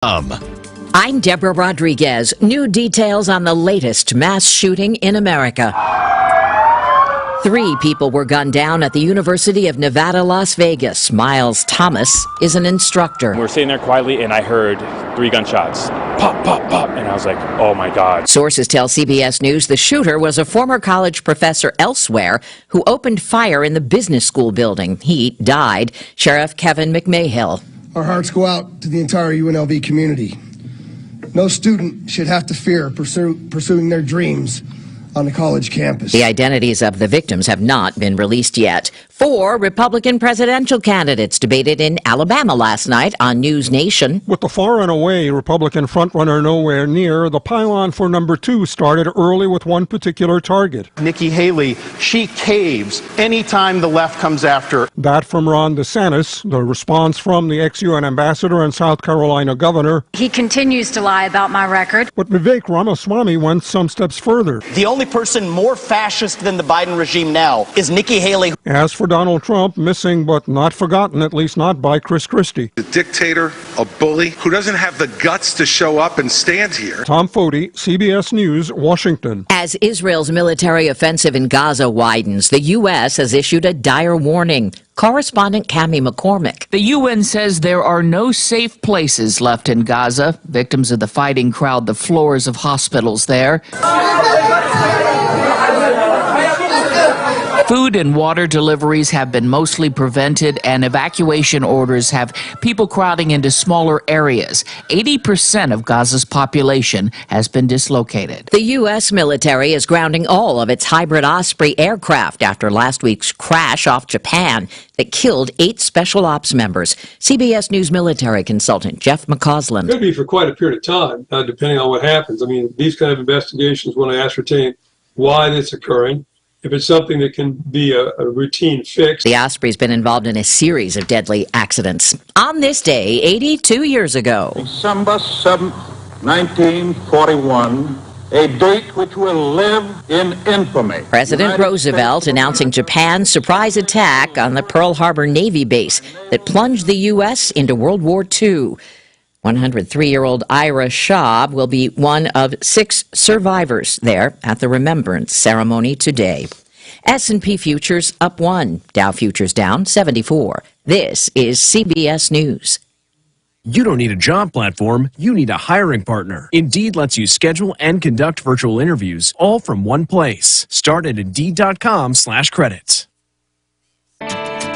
I'm Deborah Rodriguez. New details on the latest mass shooting in America. 3 people were gunned down at the University of Nevada, Las Vegas. Miles Thomas is an instructor. We were sitting there quietly, and I heard 3 gunshots. Pop, pop, pop. And I was like, oh, my God. Sources tell CBS News the shooter was a former college professor elsewhere who opened fire in the business school building. He died. Sheriff Kevin McMahill. Our hearts go out to the entire UNLV community. No student should have to fear pursuing their dreams on the college campus. The identities of the victims have not been released yet. 4 Republican presidential candidates debated in Alabama last night on News Nation. With the far and away Republican frontrunner nowhere near, the pylon for number 2 started early with one particular target. Nikki Haley, she caves anytime the left comes after her. That from Ron DeSantis, the response from the ex-UN ambassador and South Carolina governor. He continues to lie about my record. But Vivek Ramaswamy went some steps further. The only person more fascist than the Biden regime now is Nikki Haley. As for Donald Trump, missing but not forgotten, at least not by Chris Christie. A dictator, a bully, who doesn't have the guts to show up and stand here. Tom Foti, CBS News, Washington. As Israel's military offensive in Gaza widens, the U.S. has issued a dire warning. Correspondent Cammie McCormick. The UN says there are no safe places left in Gaza. Victims of the fighting crowd the floors of hospitals there. Food and water deliveries have been mostly prevented, and evacuation orders have people crowding into smaller areas. 80% of Gaza's population has been dislocated. The U.S. military is grounding all of its hybrid Osprey aircraft after last week's crash off Japan that killed 8 special ops members. CBS News military consultant Jeff McCausland. It could be for quite a period of time, depending on what happens. I mean, these kind of investigations want to ascertain why it's occurring. If it's something that can be a routine fix. The Osprey's been involved in a series of deadly accidents. On this day, 82 years ago. December 7th, 1941, a date which will live in infamy. President Roosevelt announcing Japan's surprise attack on the Pearl Harbor Navy base that plunged the U.S. into World War II. 103-year-old Ira Schaub will be one of 6 survivors there at the remembrance ceremony today. S&P futures up 1, Dow futures down 74. This is CBS News. You don't need a job platform, you need a hiring partner. Indeed lets you schedule and conduct virtual interviews all from one place. Start at Indeed.com/credits.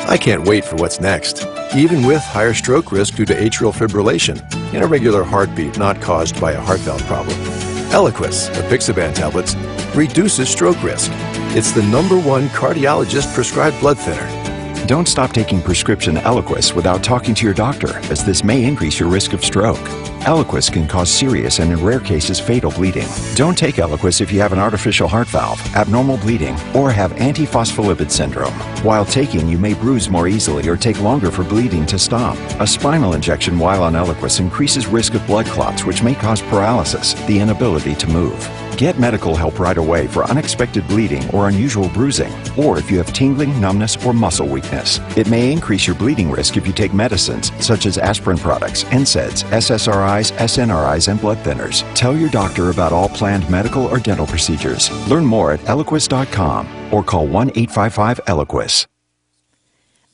I can't wait for what's next. Even with higher stroke risk due to atrial fibrillation, an irregular heartbeat not caused by a heart valve problem. Eliquis, apixaban tablets, reduces stroke risk. It's the #1 cardiologist prescribed blood thinner. Don't stop taking prescription Eliquis without talking to your doctor, as this may increase your risk of stroke. Eliquis can cause serious and in rare cases fatal bleeding. Don't take Eliquis if you have an artificial heart valve, abnormal bleeding, or have antiphospholipid syndrome. While taking, you may bruise more easily or take longer for bleeding to stop. A spinal injection while on Eliquis increases risk of blood clots, which may cause paralysis, the inability to move. Get medical help right away for unexpected bleeding or unusual bruising, or if you have tingling, numbness, or muscle weakness. It may increase your bleeding risk if you take medicines such as aspirin products, NSAIDs, SSRIs, SNRIs, and blood thinners. Tell your doctor about all planned medical or dental procedures. Learn more at Eliquis.com or call 1-855-ELIQUIS.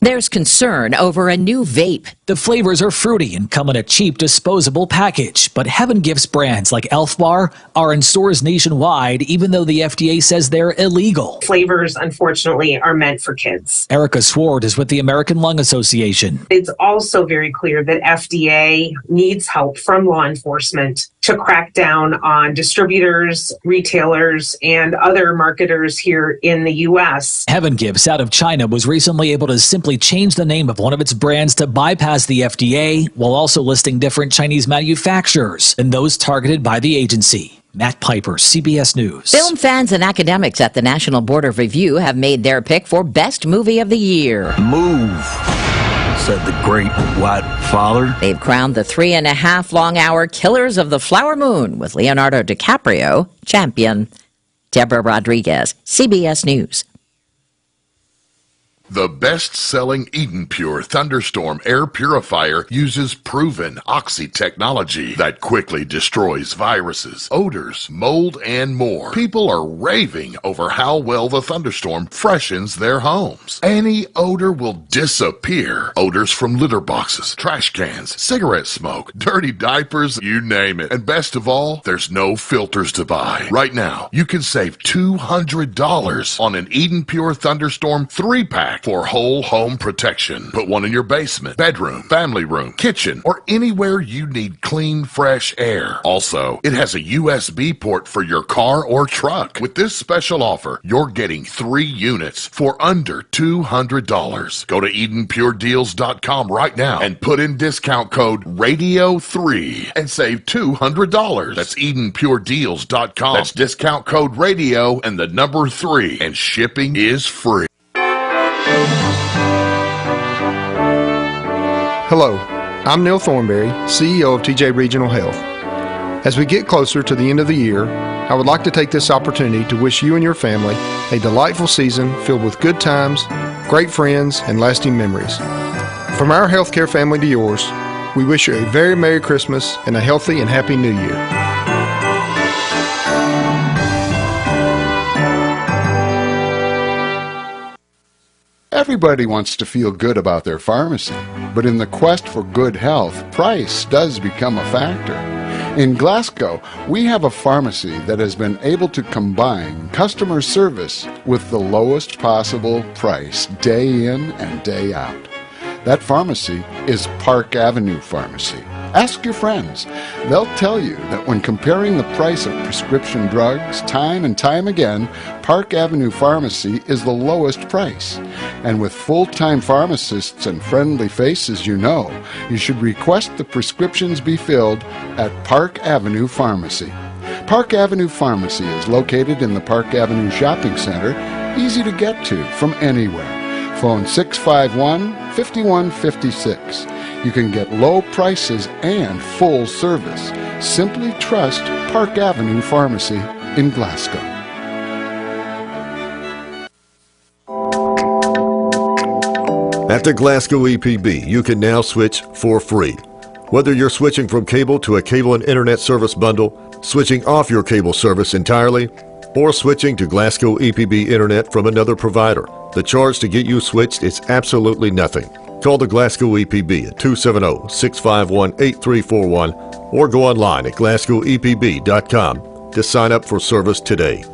There's concern over a new vape. The flavors are fruity and come in a cheap disposable package, but Heaven Gifts brands like Elf Bar are in stores nationwide, even though the FDA says they're illegal. Flavors, unfortunately, are meant for kids. Erica Swart is with the American Lung Association. It's also very clear that FDA needs help from law enforcement to crack down on distributors, retailers, and other marketers here in the U.S. Heaven Gifts out of China was recently able to simply change the name of one of its brands to bypass the FDA while also listing different Chinese manufacturers than those targeted by the agency. Matt Piper, CBS News. Film fans and academics at the National Board of Review have made their pick for Best Movie of the Year. Move, said the great white father. They've crowned the 3.5-long-hour Killers of the Flower Moon with Leonardo DiCaprio champion. Deborah Rodriguez, CBS News. The best-selling Eden Pure Thunderstorm air purifier uses proven Oxy technology that quickly destroys viruses, odors, mold, and more. People are raving over how well the Thunderstorm freshens their homes. Any odor will disappear. Odors from litter boxes, trash cans, cigarette smoke, dirty diapers, you name it. And best of all, there's no filters to buy. Right now, you can save $200 on an Eden Pure Thunderstorm 3-pack for whole home protection. Put one in your basement, bedroom, family room, kitchen, or anywhere you need clean, fresh air. Also, it has a USB port for your car or truck. With this special offer, you're getting 3 units for under $200. Go to EdenPureDeals.com right now and put in discount code RADIO3 and save $200. That's EdenPureDeals.com. That's discount code RADIO and the number 3, and shipping is free. Hello, I'm Neil Thornberry, CEO of TJ Regional Health. As we get closer to the end of the year, I would like to take this opportunity to wish you and your family a delightful season filled with good times, great friends, and lasting memories. From our healthcare family to yours, we wish you a very Merry Christmas and a healthy and happy New Year. Everybody wants to feel good about their pharmacy, but in the quest for good health, price does become a factor. In Glasgow, we have a pharmacy that has been able to combine customer service with the lowest possible price day in and day out. That pharmacy is Park Avenue Pharmacy. Ask your friends. They'll tell you that when comparing the price of prescription drugs time and time again, Park Avenue Pharmacy is the lowest price. And with full-time pharmacists and friendly faces you know, you should request the prescriptions be filled at Park Avenue Pharmacy. Park Avenue Pharmacy is located in the Park Avenue Shopping Center, easy to get to from anywhere. Phone 651-5156. You can get low prices and full service. Simply trust Park Avenue Pharmacy in Glasgow. At the Glasgow EPB, you can now switch for free. Whether you're switching from cable to a cable and internet service bundle, switching off your cable service entirely, or switching to Glasgow EPB Internet from another provider, the charge to get you switched is absolutely nothing. Call the Glasgow EPB at 270-651-8341 or go online at glasgowepb.com to sign up for service today.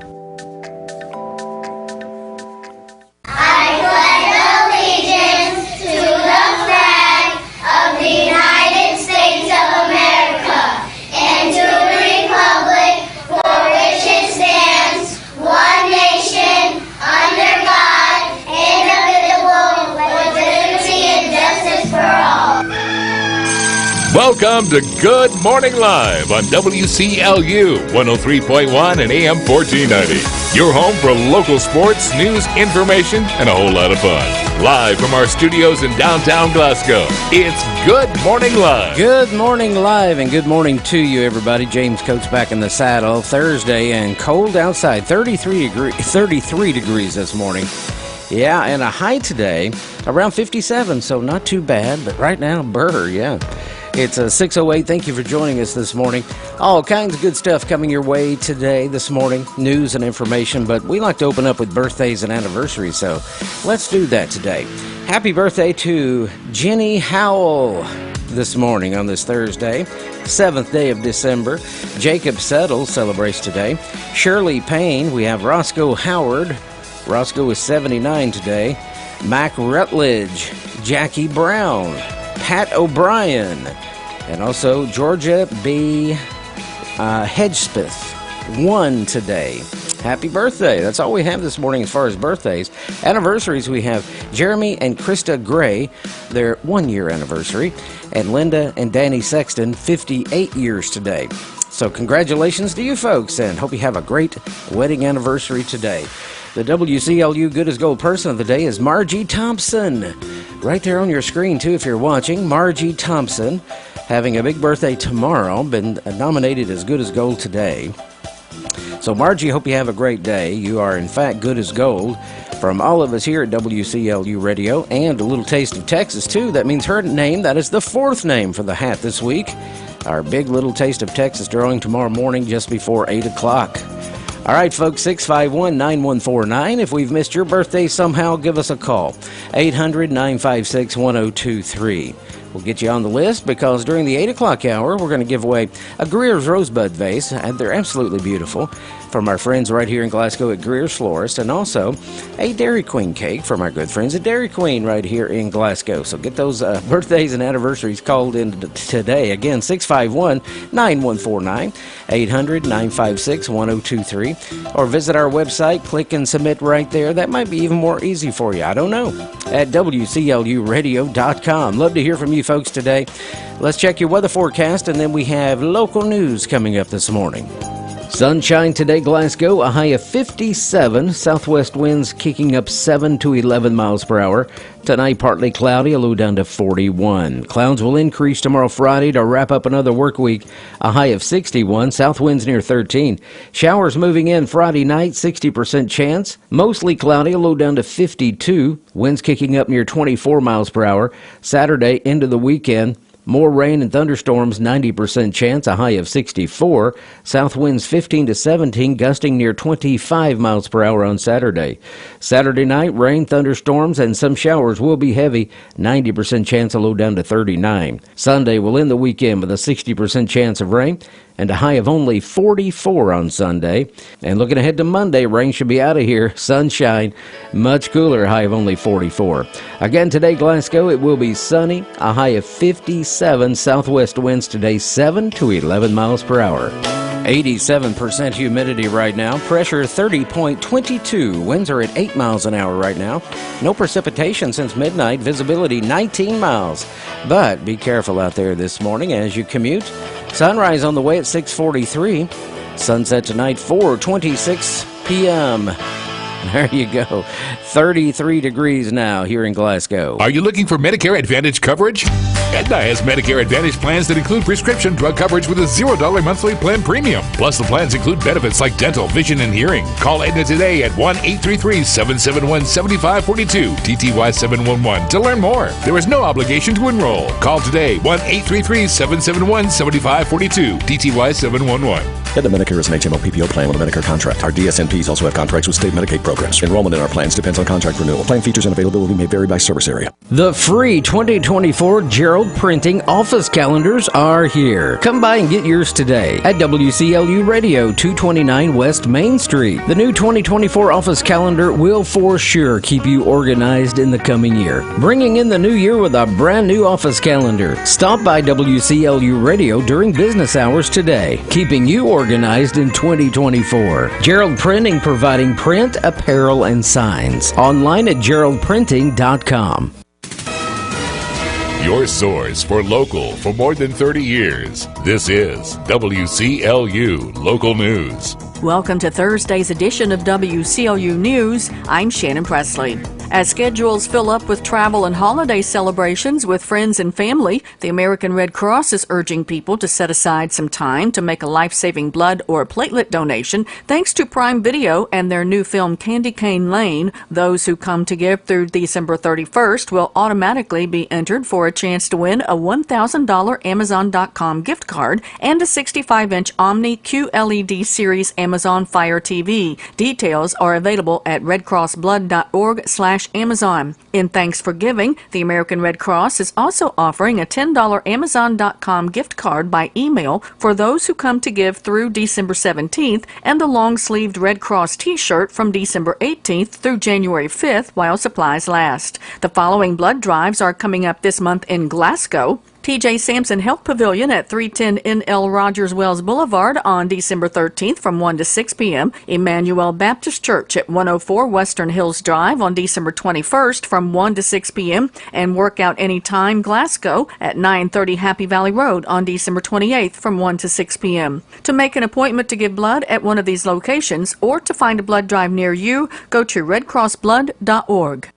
I pledge allegiance to the flag of the United States of America and to the republic for which it stands, one nation, under God, indivisible, with liberty and justice for all. Welcome to Good Morning Live on WCLU 103.1 and AM 1490. Your home for local sports, news, information, and a whole lot of fun. Live from our studios in downtown Glasgow, it's Good Morning Live. Good morning live, and good morning to you, everybody. James Coates back in the saddle. Thursday and cold outside, 33 degrees this morning. Yeah, and a high today around 57, so not too bad, but right now, brr, yeah. It's 6:08. Thank you for joining us this morning. All kinds of good stuff coming your way today, this morning, news and information, but we like to open up with birthdays and anniversaries, so let's do that today. Happy birthday to Jenny Howell this morning on this Thursday, 7th day of December. Jacob Settle celebrates today. Shirley Payne, we have Roscoe Howard. Roscoe is 79 today. Mac Rutledge, Jackie Brown, Pat O'Brien, and also Georgia B. Hedgespeth, 1 today. Happy birthday. That's all we have this morning as far as birthdays. Anniversaries, we have Jeremy and Krista Gray, their 1-year anniversary, and Linda and Danny Sexton, 58 years today. So congratulations to you folks, and hope you have a great wedding anniversary today. The WCLU Good as Gold person of the day is Margie Thompson. Right there on your screen, too, if you're watching. Margie Thompson, having a big birthday tomorrow, been nominated as Good as Gold today. So, Margie, hope you have a great day. You are, in fact, good as gold. From all of us here at WCLU Radio and a little taste of Texas, too. That means her name. That is the fourth name for the hat this week. Our big little taste of Texas drawing tomorrow morning just before 8 o'clock. All right, folks, 651-9149. If we've missed your birthday somehow, give us a call. 800-956-1023. We'll get you on the list because during the 8 o'clock hour, we're going to give away a Greer's Rosebud vase, and they're absolutely beautiful, from our friends right here in Glasgow at Greer's Florist, and also a Dairy Queen cake from our good friends at Dairy Queen right here in Glasgow. So get those birthdays and anniversaries called in today. Again, 651-9149, 800-956-1023, or visit our website, click and submit right there. That might be even more easy for you. I don't know. At WCLUradio.com. Love to hear from you folks today. Let's check your weather forecast, and then we have local news coming up this morning. Sunshine today, Glasgow, a high of 57. Southwest winds kicking up 7 to 11 miles per hour. Tonight, partly cloudy, a low down to 41. Clouds will increase tomorrow, Friday, to wrap up another work week. A high of 61. South winds near 13. Showers moving in Friday night, 60% chance. Mostly cloudy, a low down to 52. Winds kicking up near 24 miles per hour. Saturday into the weekend. More rain and thunderstorms, 90% chance, a high of 64. South winds 15 to 17, gusting near 25 miles per hour on Saturday. Saturday night, rain, thunderstorms, and some showers will be heavy, 90% chance, a low down to 39. Sunday will end the weekend with a 60% chance of rain and a high of only 44 on Sunday. And looking ahead to Monday, rain should be out of here. Sunshine, much cooler, high of only 44. Again today, Glasgow, it will be sunny, a high of 57. Southwest winds today 7 to 11 miles per hour. 87% humidity right now. Pressure 30.22. Winds are at 8 miles an hour right now. No precipitation since midnight. Visibility 19 miles. But be careful out there this morning as you commute. Sunrise on the way at 6:43. Sunset tonight 4:26 p.m. There you go. 33 degrees now here in Glasgow. Are you looking for Medicare Advantage coverage? Aetna has Medicare Advantage plans that include prescription drug coverage with a $0 monthly plan premium. Plus, the plans include benefits like dental, vision, and hearing. Call Aetna today at 1-833-771-7542, TTY711 to learn more. There is no obligation to enroll. Call today, 1-833-771-7542, TTY711. Aetna Medicare is an HMO PPO plan with a Medicare contract. Our DSNPs also have contracts with state Medicaid programs. Enrollment in our plans depends on contract renewal. Plan features and availability may vary by service area. The free 2024 Gerald Printing office calendars are here. Come by and get yours today at WCLU Radio, 229 West Main Street. The new 2024 office calendar will for sure keep you organized in the coming year. Bringing in the new year with a brand new office calendar. Stop by WCLU Radio during business hours today, keeping you organized in 2024. Gerald Printing, providing print, apparel, and signs. Online at geraldprinting.com. Your source for local for more than 30 years. This is WCLU Local News. Welcome to Thursday's edition of WCLU News. I'm Shannon Presley. As schedules fill up with travel and holiday celebrations with friends and family, the American Red Cross is urging people to set aside some time to make a life-saving blood or platelet donation. Thanks to Prime Video and their new film Candy Cane Lane, those who come to give through December 31st will automatically be entered for a chance to win a $1,000 Amazon.com gift card and a 65-inch Omni QLED Series Amazon Fire TV. Details are available at redcrossblood.org/Amazon. In thanks for giving, the American Red Cross is also offering a $10 Amazon.com gift card by email for those who come to give through December 17th and the long-sleeved Red Cross t-shirt from December 18th through January 5th while supplies last. The following blood drives are coming up this month in Glasgow. TJ Sampson Health Pavilion at 310 NL Rogers Wells Boulevard on December 13th from 1 to 6 p.m. Emmanuel Baptist Church at 104 Western Hills Drive on December 21st from 1 to 6 p.m. And Workout Anytime Glasgow at 930 Happy Valley Road on December 28th from 1 to 6 p.m. To make an appointment to give blood at one of these locations or to find a blood drive near you, go to redcrossblood.org.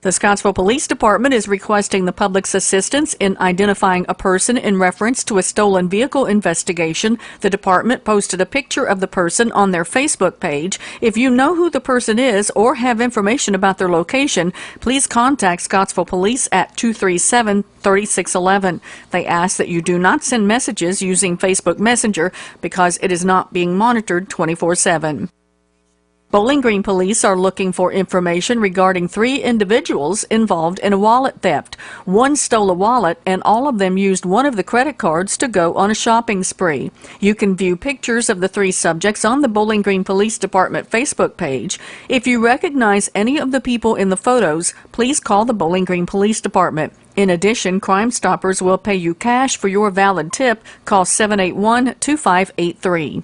The Scottsville Police Department is requesting the public's assistance in identifying a person in reference to a stolen vehicle investigation. The department posted a picture of the person on their Facebook page. If you know who the person is or have information about their location, please contact Scottsville Police at 237-3611. They ask that you do not send messages using Facebook Messenger because it is not being monitored 24/7. Bowling Green police are looking for information regarding 3 individuals involved in a wallet theft. One stole a wallet, and all of them used one of the credit cards to go on a shopping spree. You can view pictures of the 3 subjects on the Bowling Green Police Department Facebook page. If you recognize any of the people in the photos, please call the Bowling Green Police Department. In addition, Crime Stoppers will pay you cash for your valid tip. Call 781-2583.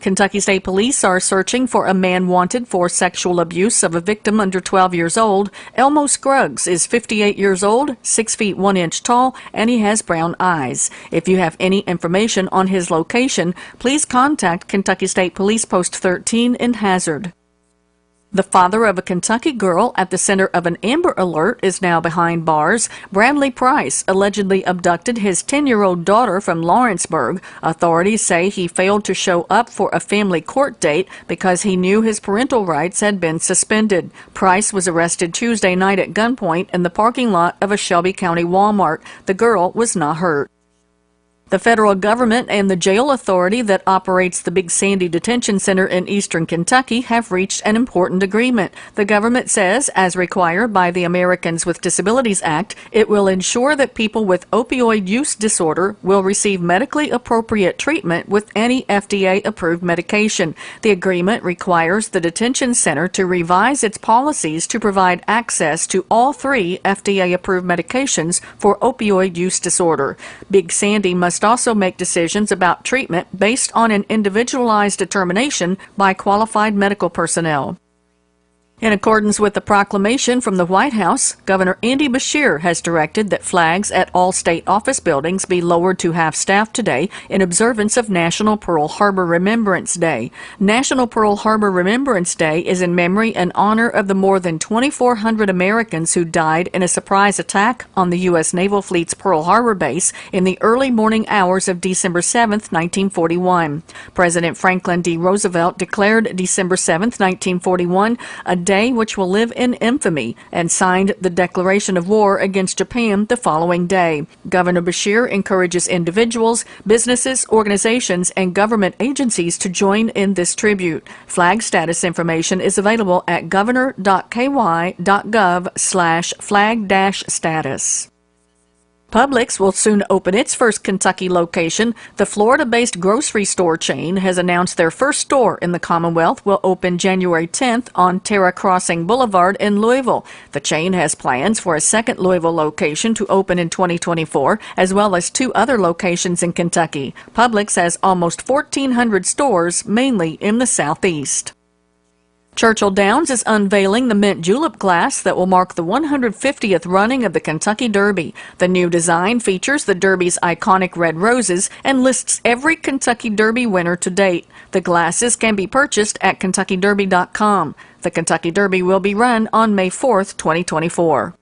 Kentucky State Police are searching for a man wanted for sexual abuse of a victim under 12 years old. Elmo Scruggs is 58 years old, 6 feet 1 inch tall, and he has brown eyes. If you have any information on his location, please contact Kentucky State Police Post 13 in Hazard. The father of a Kentucky girl at the center of an Amber Alert is now behind bars. Bradley Price allegedly abducted his 10-year-old daughter from Lawrenceburg. Authorities say he failed to show up for a family court date because he knew his parental rights had been suspended. Price was arrested Tuesday night at gunpoint in the parking lot of a Shelby County Walmart. The girl was not hurt. The federal government and the jail authority that operates the Big Sandy Detention Center in eastern Kentucky have reached an important agreement. The government says, as required by the Americans with Disabilities Act, it will ensure that people with opioid use disorder will receive medically appropriate treatment with any FDA-approved medication. The agreement requires the detention center to revise its policies to provide access to all 3 FDA-approved medications for opioid use disorder. Big Sandy must also make decisions about treatment based on an individualized determination by qualified medical personnel. In accordance with the proclamation from the White House, Governor Andy Beshear has directed that flags at all state office buildings be lowered to half-staff today in observance of National Pearl Harbor Remembrance Day. National Pearl Harbor Remembrance Day is in memory and honor of the more than 2,400 Americans who died in a surprise attack on the U.S. Naval Fleet's Pearl Harbor base in the early morning hours of December 7, 1941. President Franklin D. Roosevelt declared December 7, 1941, a day which will live in infamy, and signed the declaration of war against Japan the following day. Governor Beshear encourages individuals, businesses, organizations, and government agencies to join in this tribute. Flag status information is available at governor.ky.gov/flag-status. Publix will soon open its first Kentucky location. The Florida-based grocery store chain has announced their first store in the Commonwealth will open January 10th on Terra Crossing Boulevard in Louisville. The chain has plans for a second Louisville location to open in 2024, as well as 2 other locations in Kentucky. Publix has almost 1,400 stores, mainly in the Southeast. Churchill Downs is unveiling the mint julep glass that will mark the 150th running of the Kentucky Derby. The new design features the Derby's iconic red roses and lists every Kentucky Derby winner to date. The glasses can be purchased at KentuckyDerby.com. The Kentucky Derby will be run on May 4th, 2024.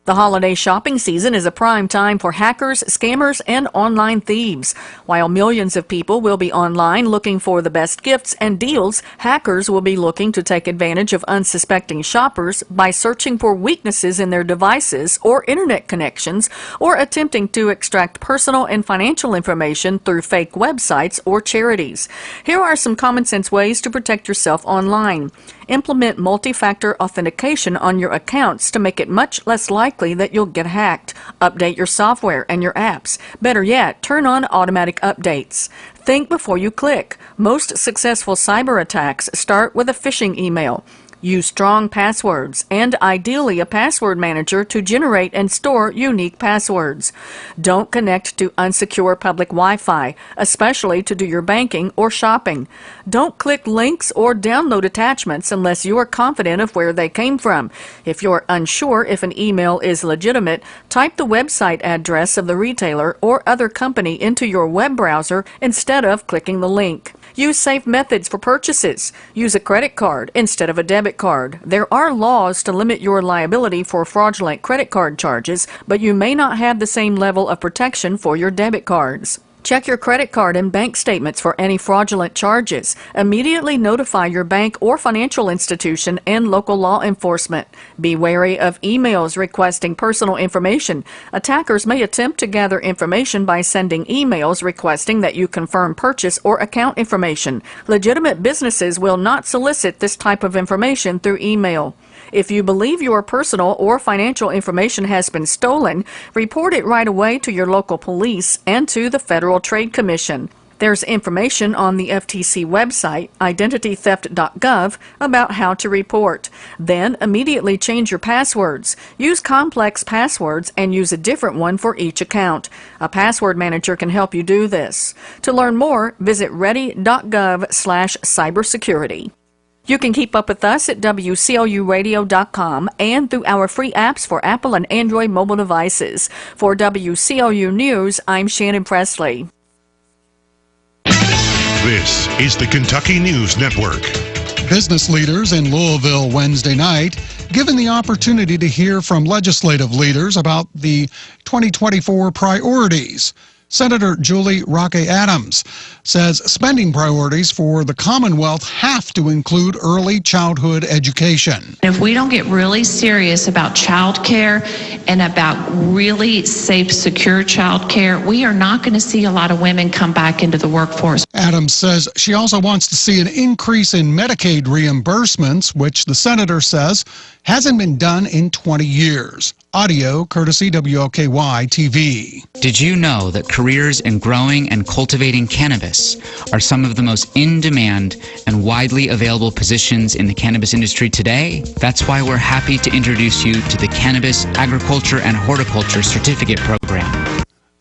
The holiday shopping season is a prime time for hackers, scammers, and online thieves. While millions of people will be online looking for the best gifts and deals, hackers will be looking to take advantage of unsuspecting shoppers by searching for weaknesses in their devices or internet connections, or attempting to extract personal and financial information through fake websites or charities. Here are some common sense ways to protect yourself online. Implement multi-factor authentication on your accounts to make it much less likely that you'll get hacked. Update your software and your apps. Better yet, turn on automatic updates. Think before you click. Most successful cyber attacks start with a phishing email. Use strong passwords and ideally a password manager to generate and store unique passwords. Don't connect to unsecure public Wi-Fi, especially to do your banking or shopping. Don't click links or download attachments unless you are confident of where they came from. If you're unsure if an email is legitimate, type the website address of the retailer or other company into your web browser instead of clicking the link. Use safe methods for purchases. Use a credit card instead of a debit card. There are laws to limit your liability for fraudulent credit card charges, but you may not have the same level of protection for your debit cards. Check your credit card and bank statements for any fraudulent charges. Immediately notify your bank or financial institution and local law enforcement. Be wary of emails requesting personal information. Attackers may attempt to gather information by sending emails requesting that you confirm purchase or account information. Legitimate businesses will not solicit this type of information through email. If you believe your personal or financial information has been stolen, report it right away to your local police and to the Federal Trade Commission. There's information on the FTC website, identitytheft.gov, about how to report. Then immediately change your passwords. Use complex passwords and use a different one for each account. A password manager can help you do this. To learn more, visit ready.gov/cybersecurity. You can keep up with us at WCLUradio.com and through our free apps for Apple and Android mobile devices. For WCLU News, I'm Shannon Presley. This is the Kentucky News Network. Business leaders in Louisville Wednesday night given the opportunity to hear from legislative leaders about the 2024 priorities. Senator Julie Roque Adams says spending priorities for the Commonwealth have to include early childhood education. If we don't get really serious about child care and about really safe, secure child care, we are not going to see a lot of women come back into the workforce. Adams says she also wants to see an increase in Medicaid reimbursements, which the senator says hasn't been done in 20 years. Audio courtesy WLKY TV. Did you know that careers in growing and cultivating cannabis are some of the most in-demand and widely available positions in the cannabis industry today? That's why we're happy to introduce you to the Cannabis Agriculture and Horticulture Certificate Program.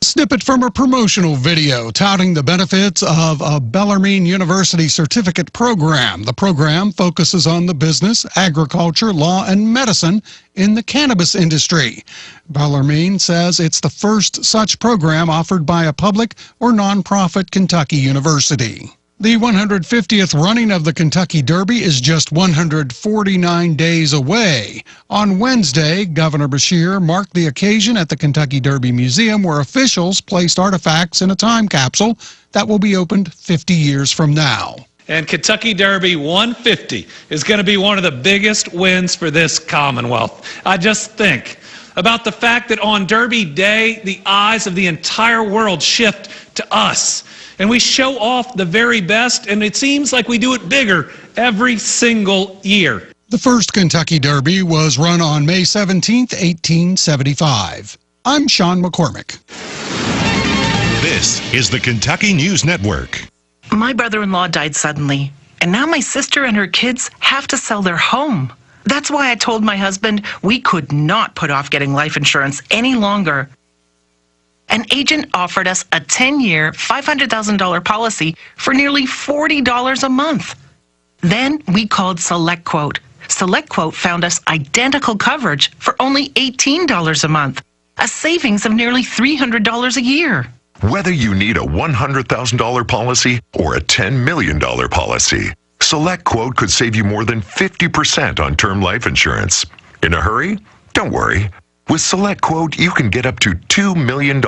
Snippet from a promotional video touting the benefits of a Bellarmine University certificate program. The program focuses on the business, agriculture, law, and medicine in the cannabis industry. Bellarmine says it's the first such program offered by a public or nonprofit Kentucky university. The 150th running of the Kentucky Derby is just 149 days away. On Wednesday, Governor Beshear marked the occasion at the Kentucky Derby Museum, where officials placed artifacts in a time capsule that will be opened 50 years from now. And Kentucky Derby 150 is going to be one of the biggest wins for this Commonwealth. I just think about the fact that on Derby Day, the eyes of the entire world shift to us. And we show off the very best, and it seems like we do it bigger every single year. The first Kentucky Derby was run on May 17, 1875. I'm Sean McCormick. This is the Kentucky News Network. My brother-in-law died suddenly, and now my sister and her kids have to sell their home. That's why I told my husband we could not put off getting life insurance any longer. An agent offered us a 10-year, $500,000 policy for nearly $40 a month. Then we called SelectQuote. SelectQuote found us identical coverage for only $18 a month, a savings of nearly $300 a year. Whether you need a $100,000 policy or a $10 million policy, SelectQuote could save you more than 50% on term life insurance. In a hurry? Don't worry. With SelectQuote, you can get up to $2 million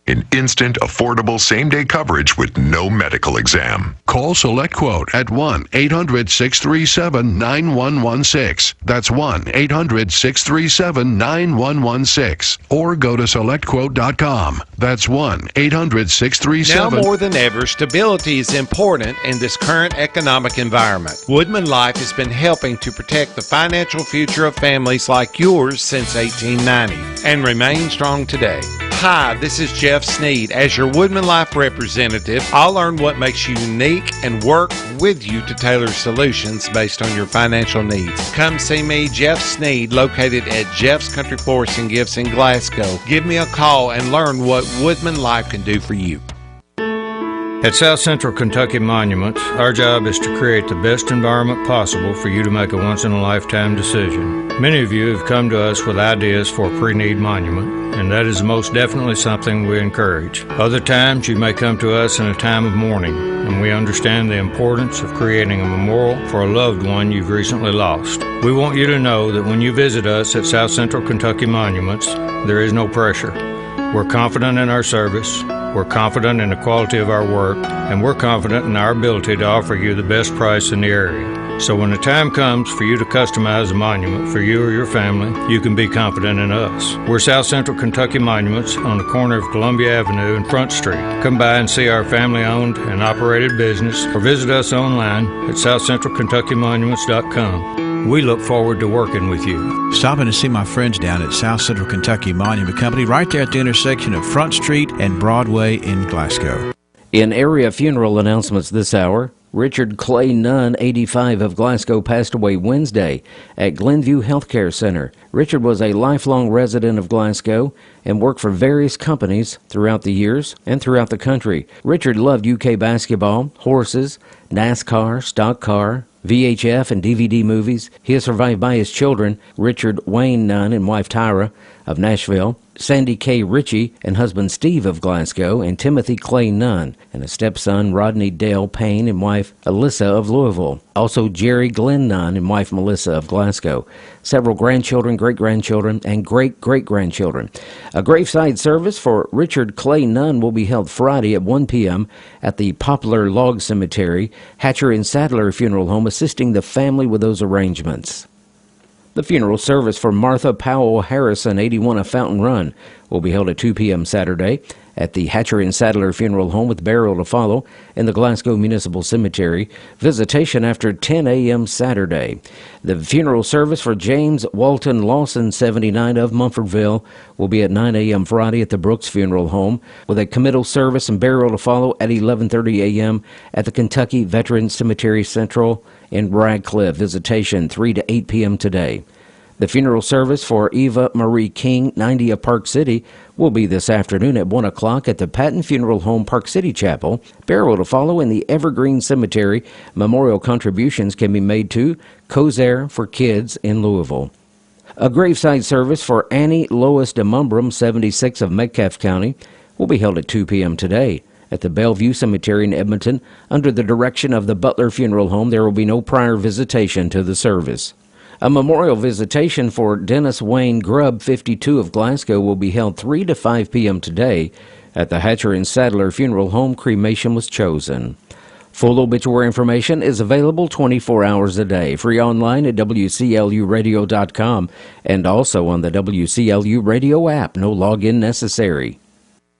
in instant, affordable, same-day coverage with no medical exam. Call SelectQuote at 1-800-637-9116. That's 1-800-637-9116. Or go to SelectQuote.com. That's 1-800-637... Now more than ever, stability is important in this current economic environment. Woodman Life has been helping to protect the financial future of families like yours since 1890 and remain strong today. Hi, this is Jeff Sneed. As your Woodman Life representative, I'll learn what makes you unique and work with you to tailor solutions based on your financial needs. Come see me, Jeff Sneed, located at Jeff's Country Florists and Gifts in Glasgow. Give me a call and learn what Woodman Life can do for you. At South Central Kentucky Monuments, our job is to create the best environment possible for you to make a once-in-a-lifetime decision. Many of you have come to us with ideas for a pre-need monument, and that is most definitely something we encourage. Other times, you may come to us in a time of mourning, and we understand the importance of creating a memorial for a loved one you've recently lost. We want you to know that when you visit us at South Central Kentucky Monuments, there is no pressure. We're confident in our service, we're confident in the quality of our work, and we're confident in our ability to offer you the best price in the area. So when the time comes for you to customize a monument for you or your family, you can be confident in us. We're South Central Kentucky Monuments on the corner of Columbia Avenue and Front Street. Come by and see our family-owned and operated business, or visit us online at southcentralkentuckymonuments.com. We look forward to working with you. Stopping to see my friends down at South Central Kentucky Monument Company right there at the intersection of Front Street and Broadway in Glasgow. In area funeral announcements this hour, Richard Clay Nunn, 85, of Glasgow, passed away Wednesday at Glenview Healthcare Center. Richard was a lifelong resident of Glasgow and worked for various companies throughout the years and throughout the country. Richard loved UK basketball, horses, NASCAR, stock car, VHF and DVD movies. He is survived by his children, Richard Wayne Nunn and wife Tyra of Nashville, Sandy K. Ritchie and husband Steve of Glasgow, and Timothy Clay Nunn, and a stepson, Rodney Dale Payne, and wife Alyssa of Louisville. Also Jerry Glenn Nunn and wife Melissa of Glasgow. Several grandchildren, great-grandchildren, and great-great-grandchildren. A graveside service for Richard Clay Nunn will be held Friday at 1 p.m. at the Poplar Log Cemetery, Hatcher and Sadler Funeral Home, assisting the family with those arrangements. The funeral service for Martha Powell Harrison, 81, of Fountain Run, will be held at 2 p.m. Saturday at the Hatcher and Sadler Funeral Home, with burial to follow in the Glasgow Municipal Cemetery. Visitation after 10 a.m. Saturday. The funeral service for James Walton Lawson, 79, of Mumfordville, will be at 9 a.m. Friday at the Brooks Funeral Home, with a committal service and burial to follow at 11:30 a.m. at the Kentucky Veterans Cemetery Central in Radcliffe. Visitation 3 to 8 p.m. today. The funeral service for Eva Marie King, 90, of Park City, will be this afternoon at 1 o'clock at the Patton Funeral Home, Park City Chapel. Burial to follow in the Evergreen Cemetery. Memorial contributions can be made to Cozair for Kids in Louisville. A graveside service for Annie Lois DeMumbrum, 76, of Metcalfe County, will be held at 2 p.m. today at the Bellevue Cemetery in Edmonton. Under the direction of the Butler Funeral Home, there will be no prior visitation to the service. A memorial visitation for Dennis Wayne Grubb, 52, of Glasgow, will be held 3 to 5 p.m. today at the Hatcher and Sadler Funeral Home. Cremation was chosen. Full obituary information is available 24 hours a day, free online at WCLUradio.com and also on the WCLU Radio app. No login necessary.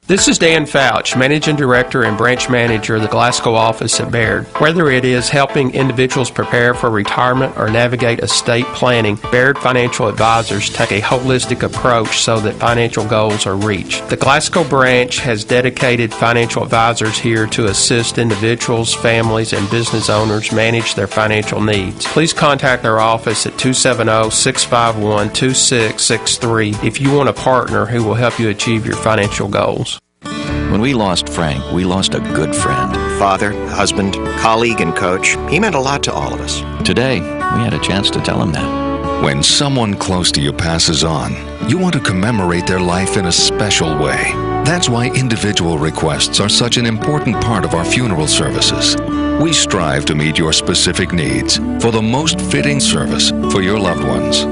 This is Dan Fouch, Managing Director and Branch Manager of the Glasgow office at Baird. Whether it is helping individuals prepare for retirement or navigate estate planning, Baird Financial Advisors take a holistic approach so that financial goals are reached. The Glasgow branch has dedicated financial advisors here to assist individuals, families, and business owners manage their financial needs. Please contact our office at 270-651-2663 if you want a partner who will help you achieve your financial goals. When we lost Frank, we lost a good friend. Father, husband, colleague, and coach. He meant a lot to all of us. Today, we had a chance to tell him that. When someone close to you passes on, you want to commemorate their life in a special way. That's why individual requests are such an important part of our funeral services. We strive to meet your specific needs for the most fitting service for your loved ones.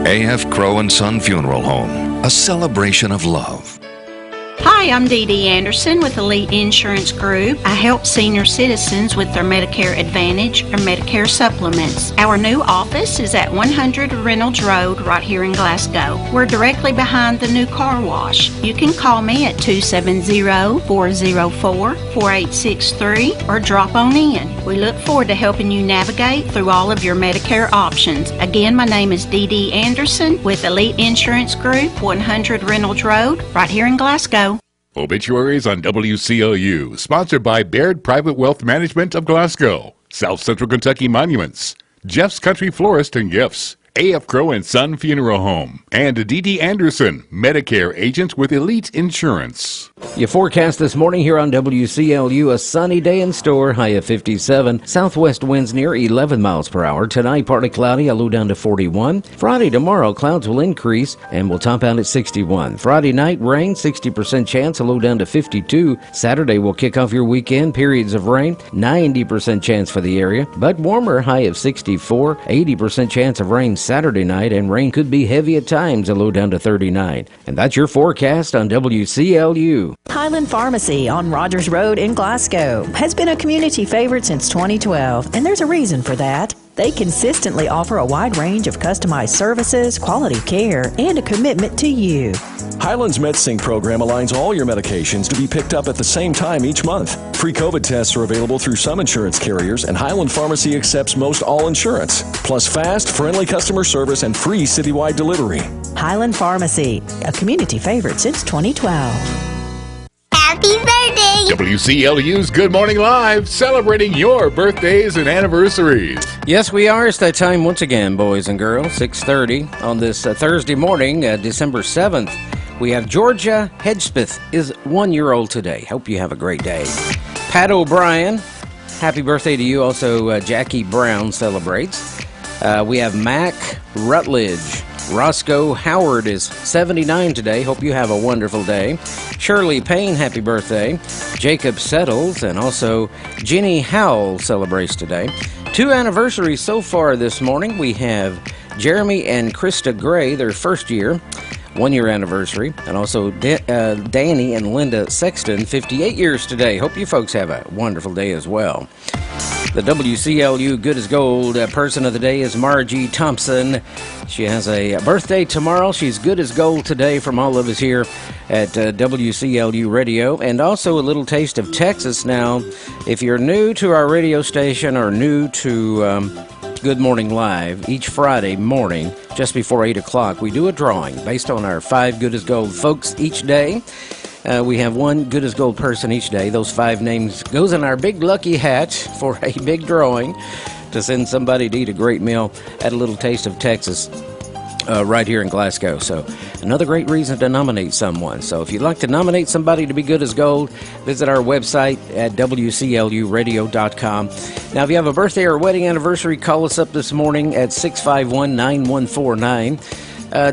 A.F. Crow & Son Funeral Home, a celebration of love. Hi, I'm Dee Dee Anderson with Elite Insurance Group. I help senior citizens with their Medicare Advantage or Medicare supplements. Our new office is at 100 Reynolds Road right here in Glasgow. We're directly behind the new car wash. You can call me at 270-404-4863 or drop on in. We look forward to helping you navigate through all of your Medicare options. Again, my name is Dee Dee Anderson with Elite Insurance Group, 100 Reynolds Road right here in Glasgow. Obituaries on WCLU, sponsored by Baird Private Wealth Management of Glasgow, South Central Kentucky Monuments, Jeff's Country Florist and Gifts, A.F. Crow and Son Funeral Home, and D.D. Anderson, Medicare agent with Elite Insurance. Your forecast this morning here on WCLU, a sunny day in store, high of 57. Southwest winds near 11 miles per hour. Tonight, partly cloudy, a low down to 41. Friday, tomorrow, clouds will increase and will top out at 61. Friday night, rain, 60% chance, a low down to 52. Saturday will kick off your weekend, periods of rain, 90% chance for the area, but warmer, high of 64. 80% chance of rain Saturday night, and rain could be heavy at times, a low down to 39. And that's your forecast on WCLU. Highland Pharmacy on Rogers Road in Glasgow has been a community favorite since 2012, and there's a reason for that. They consistently offer a wide range of customized services, quality care, and a commitment to you. Highland's MedSync program aligns all your medications to be picked up at the same time each month. Free COVID tests are available through some insurance carriers, and Highland Pharmacy accepts most all insurance, plus fast, friendly customer service and free citywide delivery. Highland Pharmacy, a community favorite since 2012. Happy birthday! WCLU's Good Morning Live, celebrating your birthdays and anniversaries. Yes, we are. It's that time once again, boys and girls, 6:30 on this Thursday morning, December 7th. We have Georgia Hedgespeth is 1 year old today. Hope you have a great day. Pat O'Brien, happy birthday to you. Also, Jackie Brown celebrates. We have Mac Rutledge. Roscoe Howard is 79 today. Hope you have a wonderful day. Shirley Payne, happy birthday. Jacob Settles, and also Jenny Howell celebrates today. 2 anniversaries so far this morning. We have Jeremy and Krista Gray, their first year, 1 year anniversary, and also Danny and Linda Sexton, 58 years today. Hope you folks have a wonderful day as well. The WCLU Good as Gold person of the day is Margie Thompson. She has a birthday tomorrow. She's good as gold today from all of us here at WCLU Radio. And also a little taste of Texas now. If you're new to our radio station or new to Good Morning Live, each Friday morning, just before 8 o'clock, we do a drawing based on our 5 Good as Gold folks each day. We have one Good as Gold person each day. Those 5 names goes in our big lucky hat for a big drawing to send somebody to eat a great meal at a little taste of Texas right here in Glasgow. So another great reason to nominate someone. So if you'd like to nominate somebody to be good as gold, visit our website at WCLUradio.com. Now, if you have a birthday or wedding anniversary, call us up this morning at 651-9149.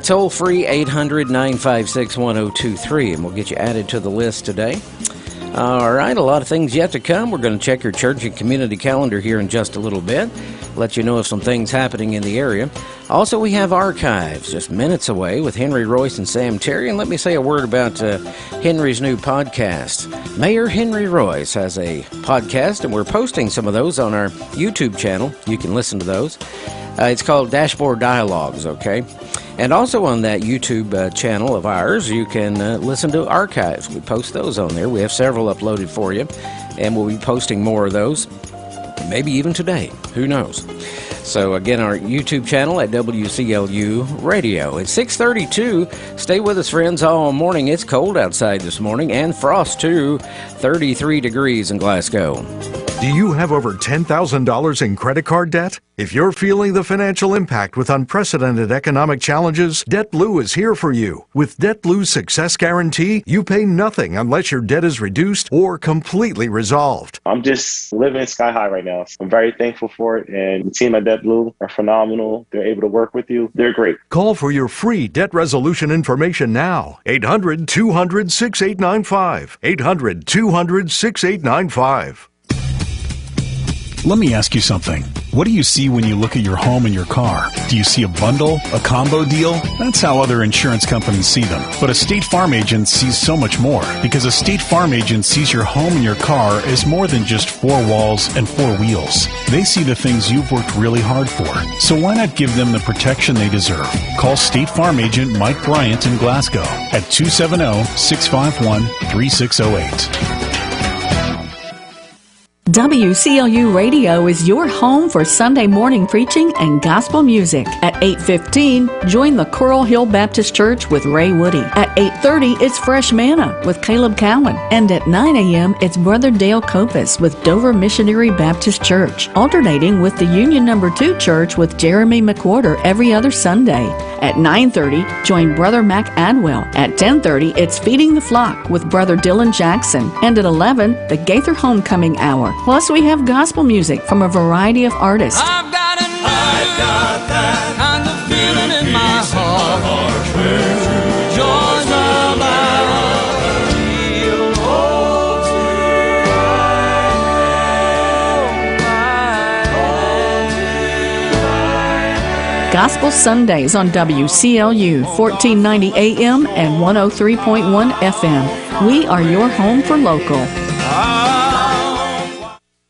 Toll free 800-956-1023, and we'll get you added to the list today. All right, a lot of things yet to come. We're going to check your church and community calendar here in just a little bit, let you know of some things happening in the area. Also, we have archives just minutes away with Henry Royce and Sam Terry. And let me say a word about Henry's new podcast. Mayor Henry Royce has a podcast, and we're posting some of those on our YouTube channel. You can listen to those. It's called Dashboard Dialogues, okay? And also on that YouTube channel of ours, you can listen to archives. We post those on there. We have several uploaded for you, and we'll be posting more of those, maybe even today. Who knows? So, again, our YouTube channel at WCLU Radio. It's 6:32. Stay with us, friends, all morning. It's cold outside this morning, and frost, too. 33 degrees in Glasgow. Do you have over $10,000 in credit card debt? If you're feeling the financial impact with unprecedented economic challenges, DebtBlue is here for you. With DebtBlue's Success Guarantee, you pay nothing unless your debt is reduced or completely resolved. I'm just living sky high right now. I'm very thankful for it, and the team at DebtBlue are phenomenal. They're able to work with you. They're great. Call for your free debt resolution information now. 800-200-6895. 800-200-6895. Let me ask you something. What do you see when you look at your home and your car? Do you see a bundle, a combo deal? That's how other insurance companies see them. But a State Farm agent sees so much more, because a State Farm agent sees your home and your car as more than just 4 walls and 4 wheels. They see the things you've worked really hard for. So why not give them the protection they deserve? Call State Farm agent Mike Bryant in Glasgow at 270-651-3608. WCLU Radio is your home for Sunday morning preaching and gospel music. At 8:15, join the Coral Hill Baptist Church with Ray Woody. At 8:30, it's Fresh Manna with Caleb Cowan. And at 9 a.m., it's Brother Dale Kopis with Dover Missionary Baptist Church, alternating with the Union No. 2 Church with Jeremy McWhorter every other Sunday. At 9:30, join Brother Mac Adwell. At 10:30, it's Feeding the Flock with Brother Dylan Jackson. And at 11, the Gaither Homecoming Hour. Plus, we have gospel music from a variety of artists. I've got that kind of feeling in my heart. Joys about real Gospel Sundays on WCLU, 1490 AM and 103.1 FM. We are your home for local.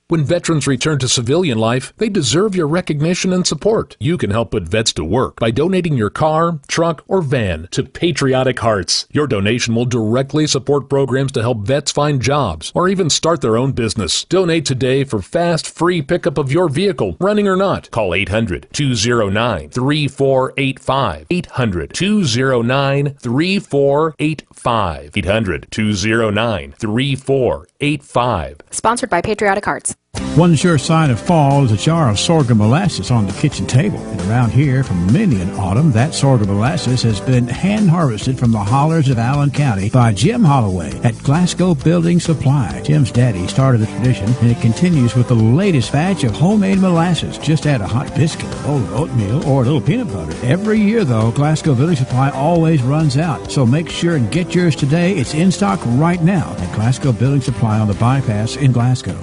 When veterans return to civilian life, they deserve your recognition and support. You can help put vets to work by donating your car, truck, or van to Patriotic Hearts. Your donation will directly support programs to help vets find jobs or even start their own business. Donate today for fast, free pickup of your vehicle, running or not. Call 800-209-3485. 800-209-3485. 800-209-3485. Sponsored by Patriotic Hearts. One sure sign of fall is a jar of sorghum molasses on the kitchen table. And around here, for many an autumn, that sorghum molasses has been hand-harvested from the hollers of Allen County by Jim Holloway at Glasgow Building Supply. Jim's daddy started the tradition, and it continues with the latest batch of homemade molasses. Just add a hot biscuit, a bowl of oatmeal, or a little peanut butter. Every year, though, Glasgow Building Supply always runs out. So make sure and get yours today. It's in stock right now at Glasgow Building Supply on the Bypass in Glasgow.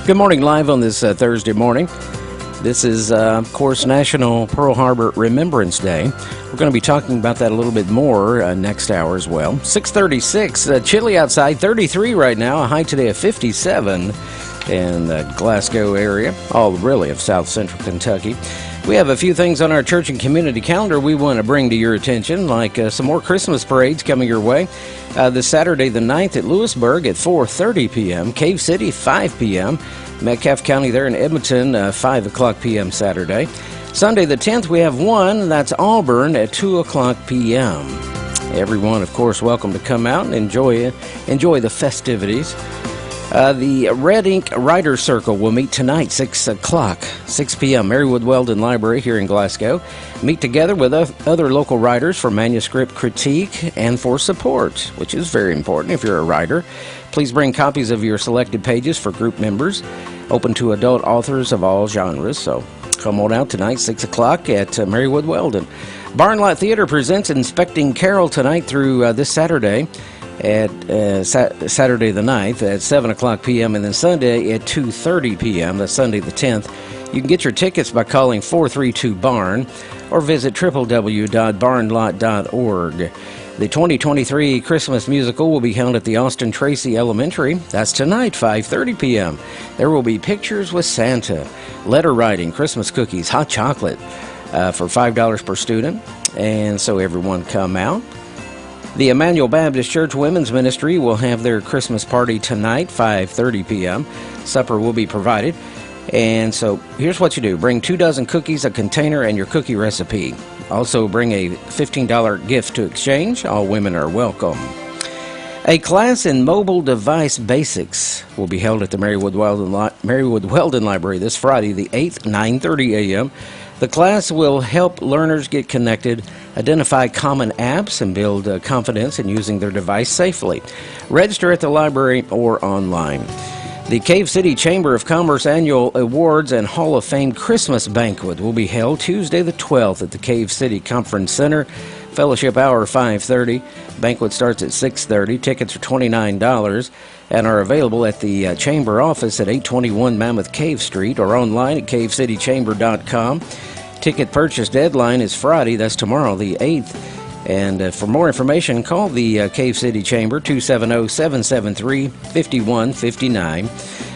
Good morning, live on this Thursday morning. This is, of course, National Pearl Harbor Remembrance Day. We're going to be talking about that a little bit more next hour as well. 6:36, chilly outside, 33 right now, a high today of 57 in the Glasgow area, all really of south central Kentucky. We have a few things on our church and community calendar we want to bring to your attention, like some more Christmas parades coming your way. This Saturday the 9th at Lewisburg at 4:30 p.m., Cave City 5 p.m., Metcalfe County there in Edmonton 5 o'clock p.m. Saturday. Sunday the 10th we have one, that's Auburn at 2 o'clock p.m. Everyone, of course, welcome to come out and enjoy the festivities. The Red Ink Writer Circle will meet tonight, 6 o'clock, 6 p.m., Marywood Weldon Library here in Glasgow. Meet together with other local writers for manuscript critique and for support, which is very important if you're a writer. Please bring copies of your selected pages for group members, open to adult authors of all genres. So come on out tonight, 6 o'clock at Marywood Weldon. Barn Lot Theater presents Inspecting Carol tonight through this Saturday. At Saturday the 9th at 7 o'clock p.m. and then Sunday at 2:30 p.m. That's Sunday the 10th. You can get your tickets by calling 432-BARN or visit www.barnlot.org. The 2023 Christmas musical will be held at the Austin Tracy Elementary. That's tonight, 5:30 p.m. There will be pictures with Santa, letter writing, Christmas cookies, hot chocolate for $5 per student. And so everyone come out. The Emmanuel Baptist Church Women's Ministry will have their Christmas party tonight, 5:30 p.m. Supper will be provided. And so here's what you do. Bring 2 dozen cookies, a container, and your cookie recipe. Also bring a $15 gift to exchange. All women are welcome. A class in mobile device basics will be held at the Marywood Weldon Library this Friday, the 8th, 9:30 a.m. The class will help learners get connected, identify common apps, and build confidence in using their device safely. Register at the library or online. The Cave City Chamber of Commerce Annual Awards and Hall of Fame Christmas Banquet will be held Tuesday the 12th at the Cave City Conference Center. Fellowship hour 5:30. Banquet starts at 6:30. Tickets are $29 and are available at the Chamber office at 821 Mammoth Cave Street or online at cavecitychamber.com. Ticket purchase deadline is Friday, that's tomorrow, the 8th. And for more information, call the Cave City Chamber, 270-773-5159.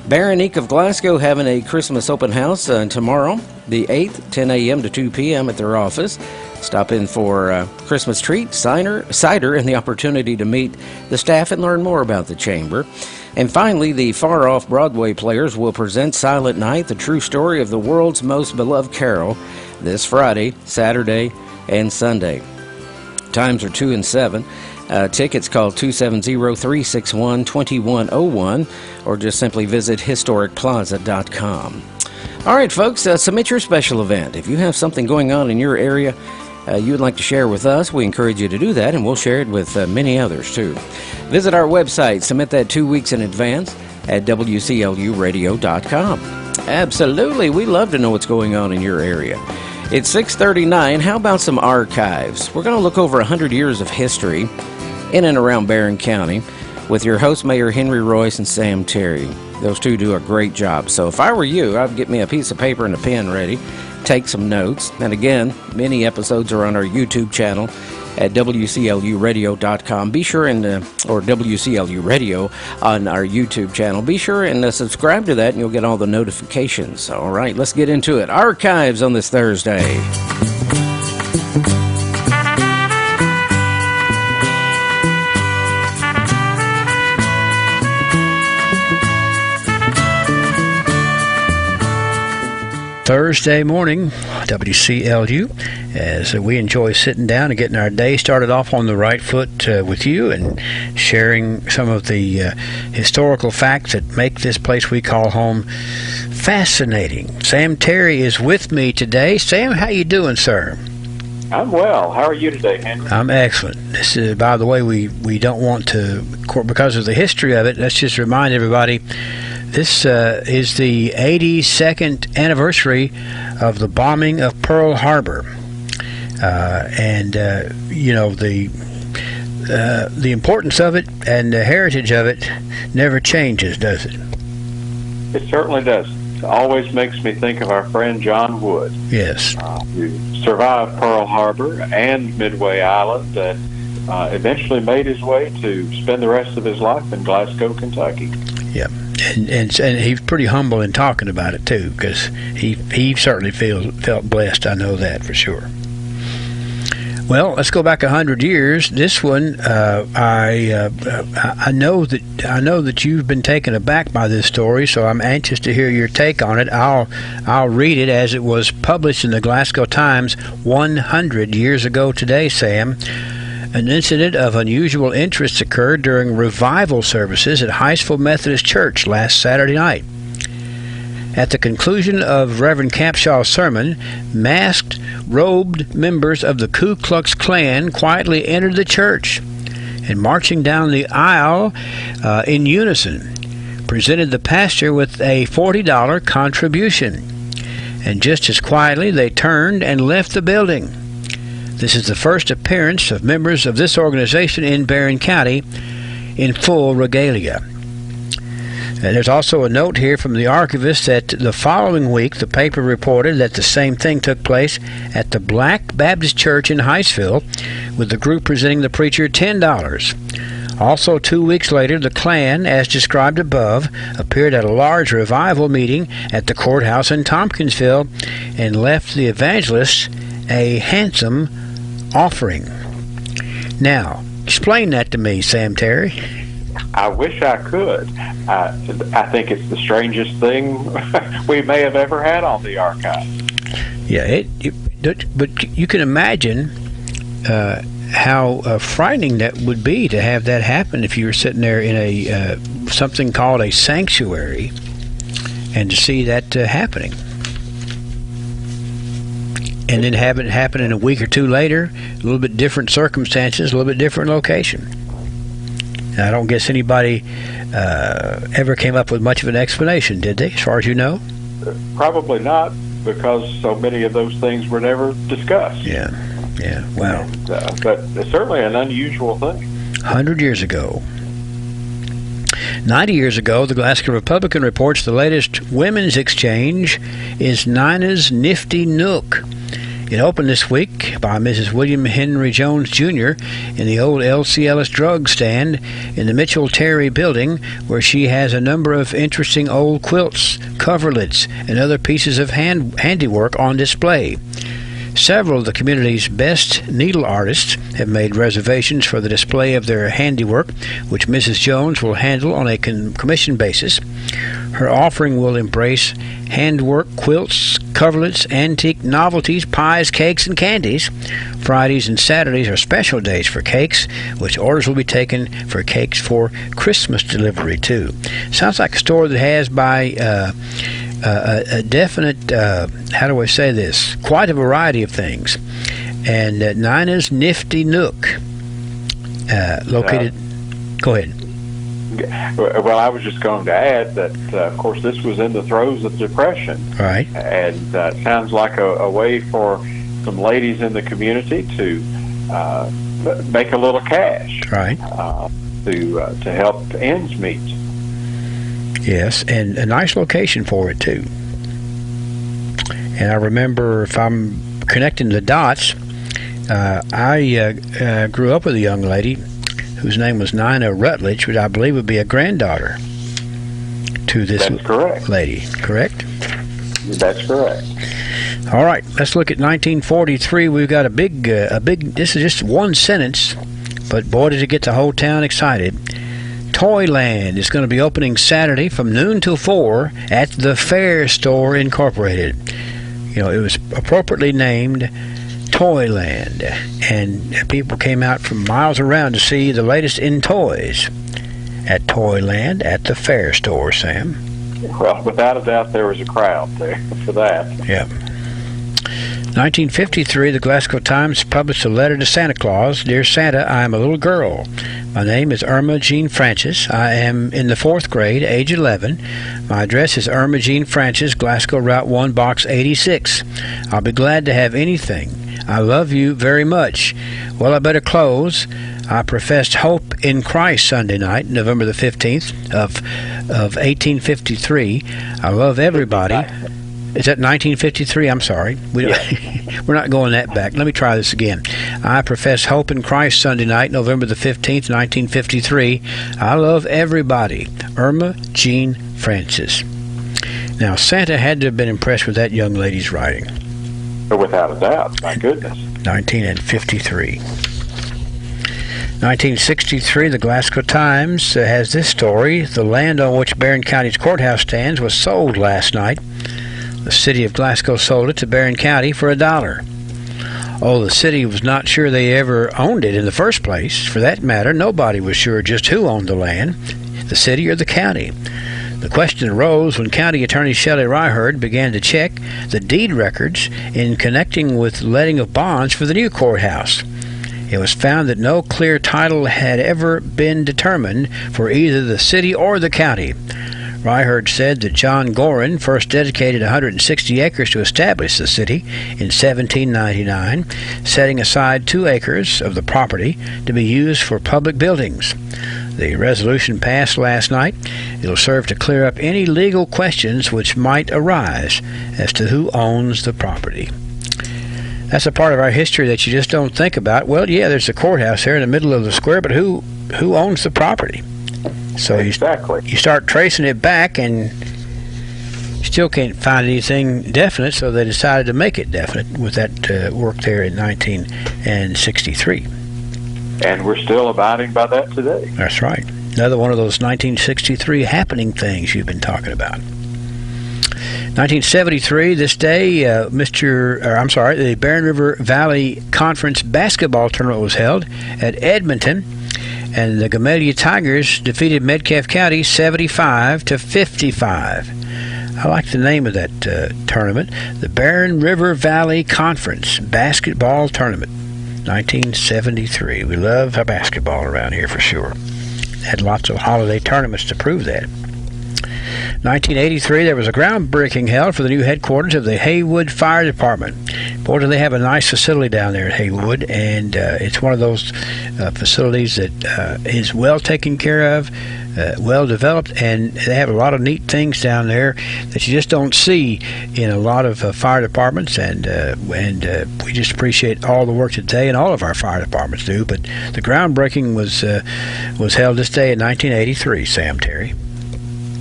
Baronique of Glasgow having a Christmas open house tomorrow, the 8th, 10 a.m. to 2 p.m. at their office. Stop in for Christmas treat, cider, and the opportunity to meet the staff and learn more about the chamber. And finally, the Far Off Broadway Players will present Silent Night, the true story of the world's most beloved carol, this Friday, Saturday, and Sunday. Times are 2 and 7. Tickets call 270-361-2101 or just simply visit historicplaza.com. All right, folks, submit your special event. If you have something going on in your area you would like to share with us, we encourage you to do that, and we'll share it with many others, too. Visit our website. Submit that 2 weeks in advance at WCLUradio.com. Absolutely. We love to know what's going on in your area. It's 6:39. How about some archives? We're going to look over 100 years of history in and around Barron County with your host, Mayor Henry Royce and Sam Terry. Those two do a great job. So if I were you, I'd get me a piece of paper and a pen ready, take some notes. And again, many episodes are on our YouTube channel at WCLUradio.com. Be sure and, or WCLU Radio on our YouTube channel. Be sure and subscribe to that and you'll get all the notifications. All right, let's get into it. Archives on this Thursday. Thursday morning, WCLU, as we enjoy sitting down and getting our day started off on the right foot with you and sharing some of the historical facts that make this place we call home fascinating. Sam Terry is with me today. Sam, how you doing, sir? I'm well. How are you today, Henry? I'm excellent. This is, by the way, we don't want to, because of the history of it, let's just remind everybody, this is the 82nd anniversary of the bombing of Pearl Harbor. You know, the importance of it and the heritage of it never changes, does it? It certainly does. It always makes me think of our friend John Wood. Yes. Who survived Pearl Harbor and Midway Island and eventually made his way to spend the rest of his life in Glasgow, Kentucky. Yeah. And he's pretty humble in talking about it too, because he certainly felt blessed. I know that for sure. Well, let's go back 100 years. This one, I know that you've been taken aback by this story, so I'm anxious to hear your take on it. I'll read it as it was published in the Glasgow Times 100 years ago today, Sam. An incident of unusual interest occurred during revival services at Highsville Methodist Church last Saturday night. At the conclusion of Reverend Capshaw's sermon, masked, robed members of the Ku Klux Klan quietly entered the church and, marching down the aisle in unison, presented the pastor with a $40 contribution. And just as quietly, they turned and left the building. This is the first appearance of members of this organization in Barron County in full regalia. And there's also a note here from the archivist that the following week the paper reported that the same thing took place at the Black Baptist Church in Highsville, with the group presenting the preacher $10. Also 2 weeks later, the Klan, as described above, appeared at a large revival meeting at the courthouse in Tompkinsville and left the evangelists a handsome offering. Now, explain that to me, Sam Terry. I wish I could. I think it's the strangest thing we may have ever had on the archive. Yeah, but you can imagine how frightening that would be to have that happen if you were sitting there in a something called a sanctuary and to see that happening. And then have it happen in a week or two later, a little bit different circumstances, a little bit different location. Now, I don't guess anybody ever came up with much of an explanation, did they, as far as you know? Probably not, because so many of those things were never discussed. Yeah, wow. But it's certainly an unusual thing. 100 years ago. 90 years ago, the Glasgow Republican reports the latest women's exchange is Nina's Nifty Nook. It opened this week by Mrs. William Henry Jones, Jr. in the old L.C. Ellis drug stand in the Mitchell Terry building, where she has a number of interesting old quilts, coverlets, and other pieces of handiwork on display. Several of the community's best needle artists have made reservations for the display of their handiwork, which Mrs. Jones will handle on a commission basis. Her offering will embrace handwork, quilts, coverlets, antique novelties, pies, cakes, and candies. Fridays and Saturdays are special days for cakes, which orders will be taken for cakes for Christmas delivery, too. Sounds like a store that has by a definite, how do I say this, quite a variety of things. And Nina's Nifty Nook, located... Go ahead. Well, I was just going to add that, of course, this was in the throes of Depression. Right. And it sounds like a way for some ladies in the community to make a little cash. Right. To help ends meet. Yes, and a nice location for it, too. And I remember, if I'm connecting the dots, I grew up with a young lady whose name was Nina Rutledge, which I believe would be a granddaughter to this lady, correct? That's correct. All right, let's look at 1943. We've got a big, this is just one sentence, but boy, does it get the whole town excited. Toyland is going to be opening Saturday from noon till 4 at the Fair Store Incorporated. You know, it was appropriately named Toyland, and people came out from miles around to see the latest in toys at Toyland at the Fair Store, Sam. Well, without a doubt, there was a crowd there for that. Yeah. 1953, the Glasgow Times published a letter to Santa Claus. Dear Santa, I am a little girl. My name is Irma Jean Francis. I am in the 4th grade, age 11. My address is Irma Jean Francis, Glasgow Route 1, Box 86. I'll be glad to have anything. I love you very much. Well, I better close. I professed hope in Christ Sunday night, November the 15th of 1853. I love everybody. Is that 1953? I'm sorry. We're not going that back. Let me try this again. I profess hope in Christ Sunday night, November the 15th, 1953. I love everybody. Irma Jean Francis. Now, Santa had to have been impressed with that young lady's writing. Without a doubt. My goodness. 1953. 1963, the Glasgow Times has this story. The land on which Barron County's courthouse stands was sold last night. The city of Glasgow sold it to Barron County for $1. Oh, the city was not sure they ever owned it in the first place. For that matter, nobody was sure just who owned the land, the city or the county. The question arose when County Attorney Shelley Ryherd began to check the deed records in connecting with letting of bonds for the new courthouse. It was found that no clear title had ever been determined for either the city or the county. Ryherd said that John Gorin first dedicated 160 acres to establish the city in 1799, setting aside 2 acres of the property to be used for public buildings. The resolution passed last night. It'll serve to clear up any legal questions which might arise as to who owns the property. That's a part of our history that you just don't think about. Well, yeah, there's a courthouse here in the middle of the square, but who owns the property? So exactly. You start tracing it back and still can't find anything definite, so they decided to make it definite with that work there in 1963. And we're still abiding by that today. That's right. Another one of those 1963 happening things you've been talking about. 1973, this day, the Barron River Valley Conference basketball tournament was held at Edmonton, and the Gamelia Tigers defeated Metcalfe County 75-55. I like the name of that tournament, the Barron River Valley Conference basketball tournament, 1973. We love our basketball around here for sure. Had lots of holiday tournaments to prove that. 1983, there was a groundbreaking held for the new headquarters of the Haywood Fire Department. Boy, do they have a nice facility down there at Haywood, and it's one of those facilities that is well taken care of, well developed, and they have a lot of neat things down there that you just don't see in a lot of fire departments, and we just appreciate all the work that they and all of our fire departments do. But the groundbreaking was held this day in 1983, Sam Terry.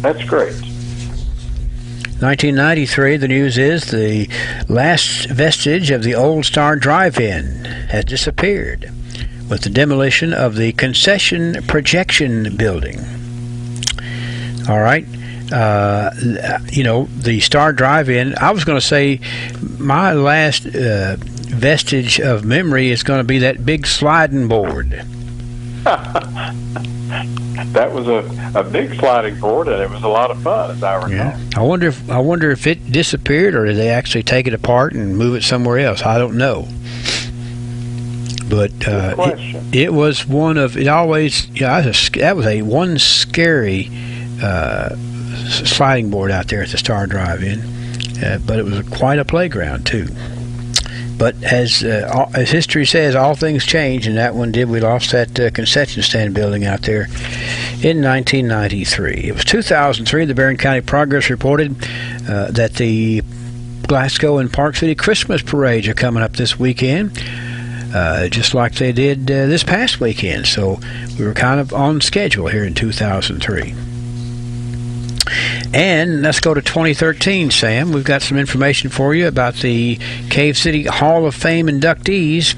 That's great. 1993, the news is the last vestige of the old Star Drive-In has disappeared with the demolition of the concession projection building. All right. The Star Drive-In, I was going to say my last vestige of memory is going to be that big sliding board. That was a big sliding board, and it was a lot of fun, as I recall. Yeah. I wonder if it disappeared, or did they actually take it apart and move it somewhere else? I don't know. But it was one of it always. That was one scary sliding board out there at the Star Drive-In, but it was quite a playground too. But as history says, all things change, and that one did. We lost that concession stand building out there in 1993. It was 2003. The Barron County Progress reported that the Glasgow and Park City Christmas parades are coming up this weekend, just like they did this past weekend. So we were kind of on schedule here in 2003. And let's go to 2013, Sam. We've got some information for you about the Cave City Hall of Fame inductees.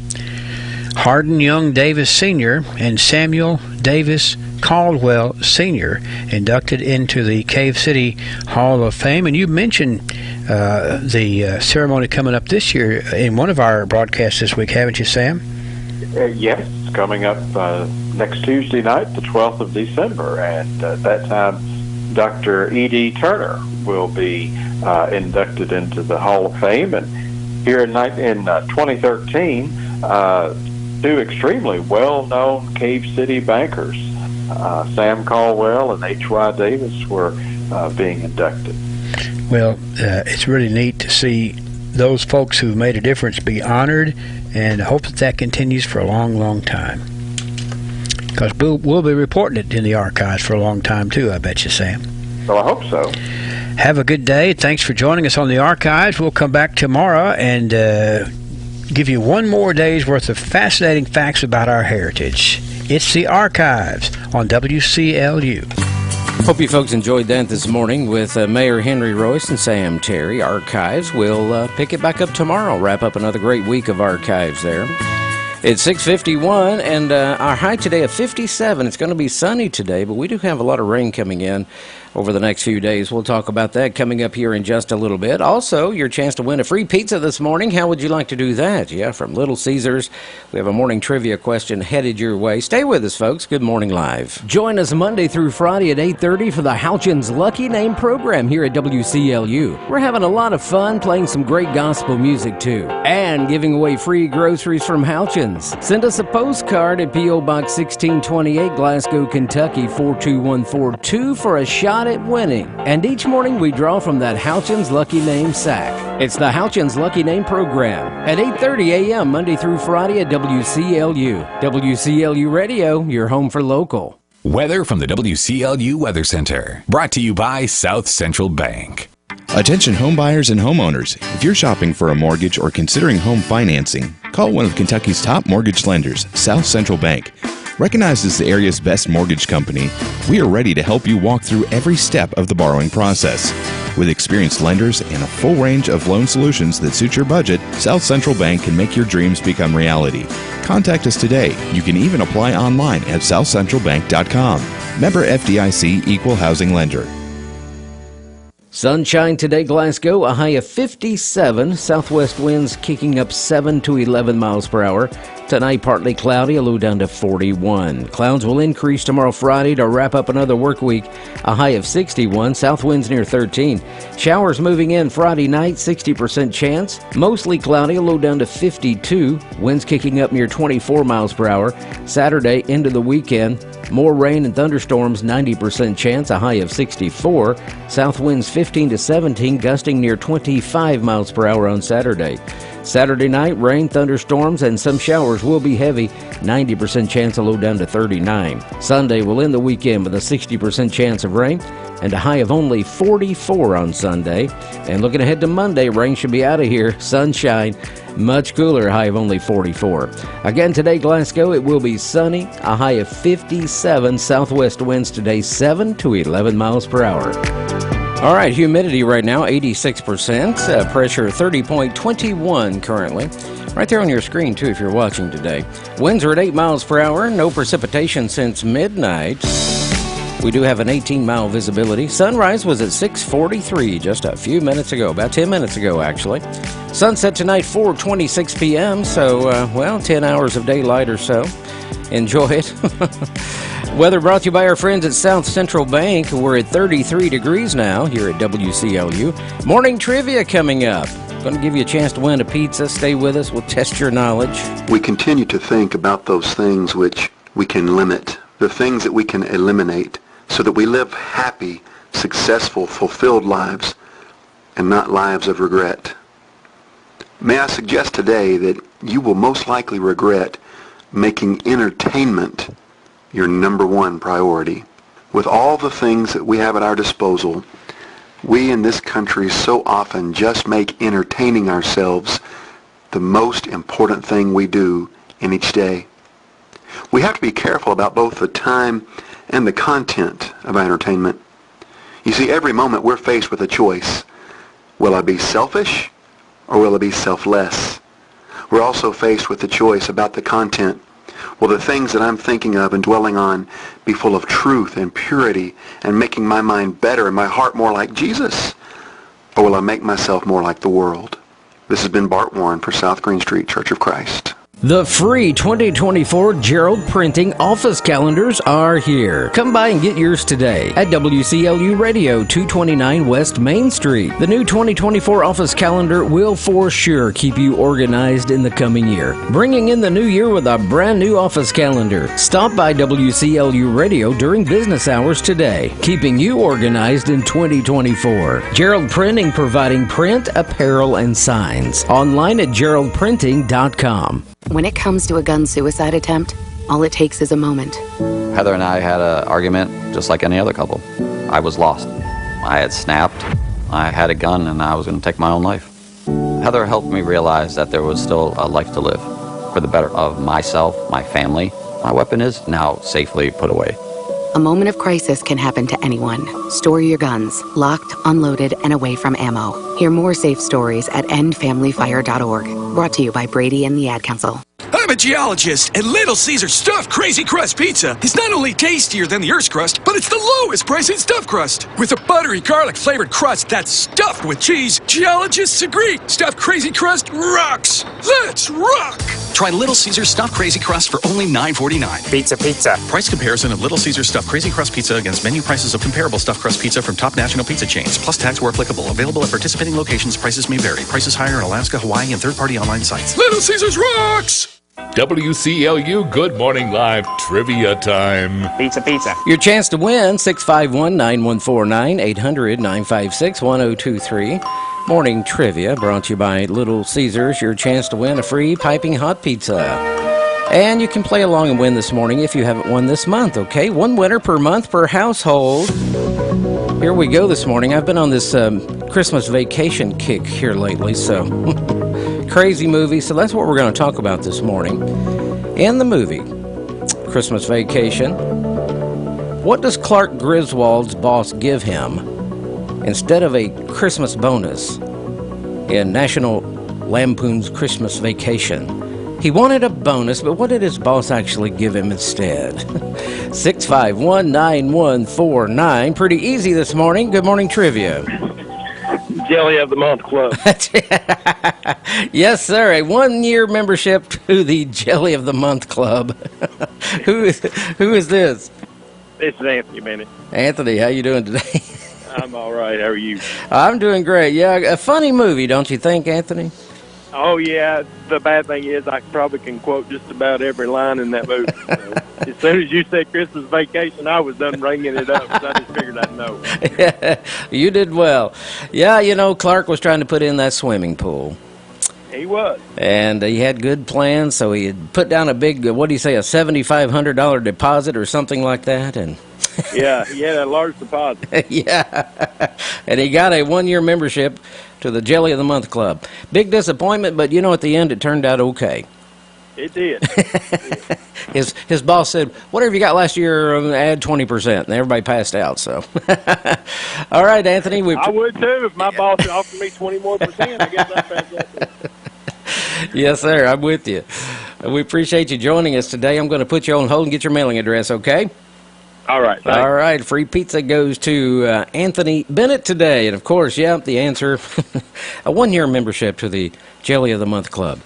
Hardin Young Davis Sr. and Samuel Davis Caldwell Sr. inducted into the Cave City Hall of Fame. And you mentioned the ceremony coming up this year in one of our broadcasts this week, haven't you, Sam? Yes, it's coming up next Tuesday night, the 12th of December. And at that time, Dr. E.D. Turner will be inducted into the Hall of Fame. And here in 2013, two extremely well-known Cave City bankers, Sam Caldwell and H.Y. Davis, were being inducted. Well, it's really neat to see those folks who made a difference be honored, and I hope that continues for a long, long time. Because we'll be reporting it in the archives for a long time, too, I bet you, Sam. Well, I hope so. Have a good day. Thanks for joining us on the archives. We'll come back tomorrow and give you one more day's worth of fascinating facts about our heritage. It's the archives on WCLU. Hope you folks enjoyed that this morning with Mayor Henry Royce and Sam Terry. Archives. We'll pick it back up tomorrow. Wrap up another great week of archives there. It's 6:51, and our high today of 57. It's going to be sunny today, but we do have a lot of rain coming in over the next few days. We'll talk about that coming up here in just a little bit. Also, your chance to win a free pizza this morning. How would you like to do that? Yeah, from Little Caesars. We have a morning trivia question headed your way. Stay with us, folks. Good Morning Live. Join us Monday through Friday at 8:30 for the Houchins Lucky Name program here at WCLU. We're having a lot of fun playing some great gospel music, too, and giving away free groceries from Houchins. Send us a postcard at P.O. Box 1628, Glasgow, Kentucky 42142 for a shot at winning. And each morning we draw from that Houchins Lucky Name sack. It's the Houchins Lucky Name program at 8:30 a.m. Monday through Friday at WCLU. WCLU Radio, your home for local. Weather from the WCLU Weather Center. Brought to you by South Central Bank. Attention home buyers and homeowners. If you're shopping for a mortgage or considering home financing, call one of Kentucky's top mortgage lenders, South Central Bank. Recognized as the area's best mortgage company, we are ready to help you walk through every step of the borrowing process. With experienced lenders and a full range of loan solutions that suit your budget, South Central Bank can make your dreams become reality. Contact us today. You can even apply online at southcentralbank.com. Member FDIC Equal Housing Lender. Sunshine today, Glasgow, a high of 57. Southwest winds kicking up 7 to 11 miles per hour. Tonight, partly cloudy, a low down to 41. Clouds will increase tomorrow, Friday, to wrap up another work week. A high of 61. South winds near 13. Showers moving in Friday night, 60% chance. Mostly cloudy, a low down to 52. Winds kicking up near 24 miles per hour. Saturday into the weekend. More rain and thunderstorms, 90% chance, a high of 64. South winds 15 to 17, gusting near 25 miles per hour on Saturday. Saturday night, rain, thunderstorms, and some showers will be heavy. 90% chance, a low down to 39. Sunday will end the weekend with a 60% chance of rain and a high of only 44 on Sunday. And looking ahead to Monday, rain should be out of here. Sunshine, much cooler, high of only 44. Again today, Glasgow, it will be sunny, a high of 57. Southwest winds today 7 to 11 miles per hour. All right, humidity right now, 86%. Pressure, 30.21 currently. Right there on your screen, too, if you're watching today. Winds are at 8 miles per hour. No precipitation since midnight. We do have an 18-mile visibility. Sunrise was at 6:43 just a few minutes ago, about 10 minutes ago, actually. Sunset tonight, 4:26 p.m., so, 10 hours of daylight or so. Enjoy it. Weather brought to you by our friends at South Central Bank. We're at 33 degrees now here at WCLU. Morning trivia coming up. Going to give you a chance to win a pizza. Stay with us. We'll test your knowledge. We continue to think about those things which we can limit, the things that we can eliminate, so that we live happy, successful, fulfilled lives, and not lives of regret. May I suggest today that you will most likely regret making entertainment your number one priority. With all the things that we have at our disposal, we in this country so often just make entertaining ourselves the most important thing we do in each day. We have to be careful about both the time and the content of our entertainment. You see, every moment we're faced with a choice. Will I be selfish or will I be selfless? We're also faced with the choice about the content. Will the things that I'm thinking of and dwelling on be full of truth and purity and making my mind better and my heart more like Jesus? Or will I make myself more like the world? This has been Bart Warren for South Green Street Church of Christ. The free 2024 Gerald Printing office calendars are here. Come by and get yours today at WCLU Radio, 229 West Main Street. The new 2024 office calendar will for sure keep you organized in the coming year. Bringing in the new year with a brand new office calendar. Stop by WCLU Radio during business hours today, keeping you organized in 2024. Gerald Printing, providing print, apparel, and signs. Online at geraldprinting.com. When it comes to a gun suicide attempt, all it takes is a moment. Heather and I had an argument just like any other couple. I was lost. I had snapped. I had a gun and I was going to take my own life. Heather helped me realize that there was still a life to live for the better of myself, my family. My weapon is now safely put away. A moment of crisis can happen to anyone. Store your guns, locked, unloaded, and away from ammo. Hear more safe stories at endfamilyfire.org. Brought to you by Brady and the Ad Council. I'm a geologist, and Little Caesar Stuffed Crazy Crust Pizza is not only tastier than the Earth's crust, but it's the lowest price in stuffed crust. With a buttery garlic-flavored crust that's stuffed with cheese, geologists agree Stuffed Crazy Crust rocks. Let's rock! Try Little Caesar Stuffed Crazy Crust for only $9.49. Pizza. Price comparison of Little Caesar Stuffed Crazy Crust Pizza against menu prices of comparable stuffed crust pizza from top national pizza chains, plus tax where applicable. Available at participating locations. Prices may vary. Prices higher in Alaska, Hawaii, and third-party online sites. Little Caesars rocks! WCLU Good Morning Live Trivia Time. Pizza. Your chance to win, 651-9149, 800-956-1023. Morning Trivia, brought to you by Little Caesars. Your chance to win a free piping hot pizza. And you can play along and win this morning if you haven't won this month, okay? One winner per month per household. Here we go this morning. I've been on this Christmas vacation kick here lately, so crazy movie. So that's what we're going to talk about this morning. In the movie, Christmas Vacation, what does Clark Griswold's boss give him instead of a Christmas bonus in National Lampoon's Christmas Vacation? He wanted a bonus, but what did his boss actually give him instead? 651-9149. Pretty easy this morning. Good morning, trivia. Jelly of the Month Club. Yes, sir. A 1-year membership to the Jelly of the Month Club. Who is this? This is Anthony Bennett. Anthony, how you doing today? I'm all right. How are you? I'm doing great. Yeah, a funny movie, don't you think, Anthony? Oh, yeah. The bad thing is I probably can quote just about every line in that movie. So, as soon as you said Christmas Vacation, I was done ringing it up because I just figured I'd know. You did well. Yeah, you know, Clark was trying to put in that swimming pool. He was. And he had good plans, so he had put down a big, what do you say, a $7,500 deposit or something like that, and... Yeah, he had a large deposit. Yeah, and he got a 1-year membership to the Jelly of the Month Club. Big disappointment, but you know, at the end it turned out okay. It did. His boss said, whatever you got last year, add 20%, and everybody passed out. So, all right, Anthony. I would too if my boss offered me 20 more %. I guess I'd pass that. Yes, sir. I'm with you. We appreciate you joining us today. I'm going to put you on hold and get your mailing address, okay? All right. Thanks. All right. Free pizza goes to Anthony Bennett today. And, of course, the answer, a one-year membership to the Jelly of the Month Club.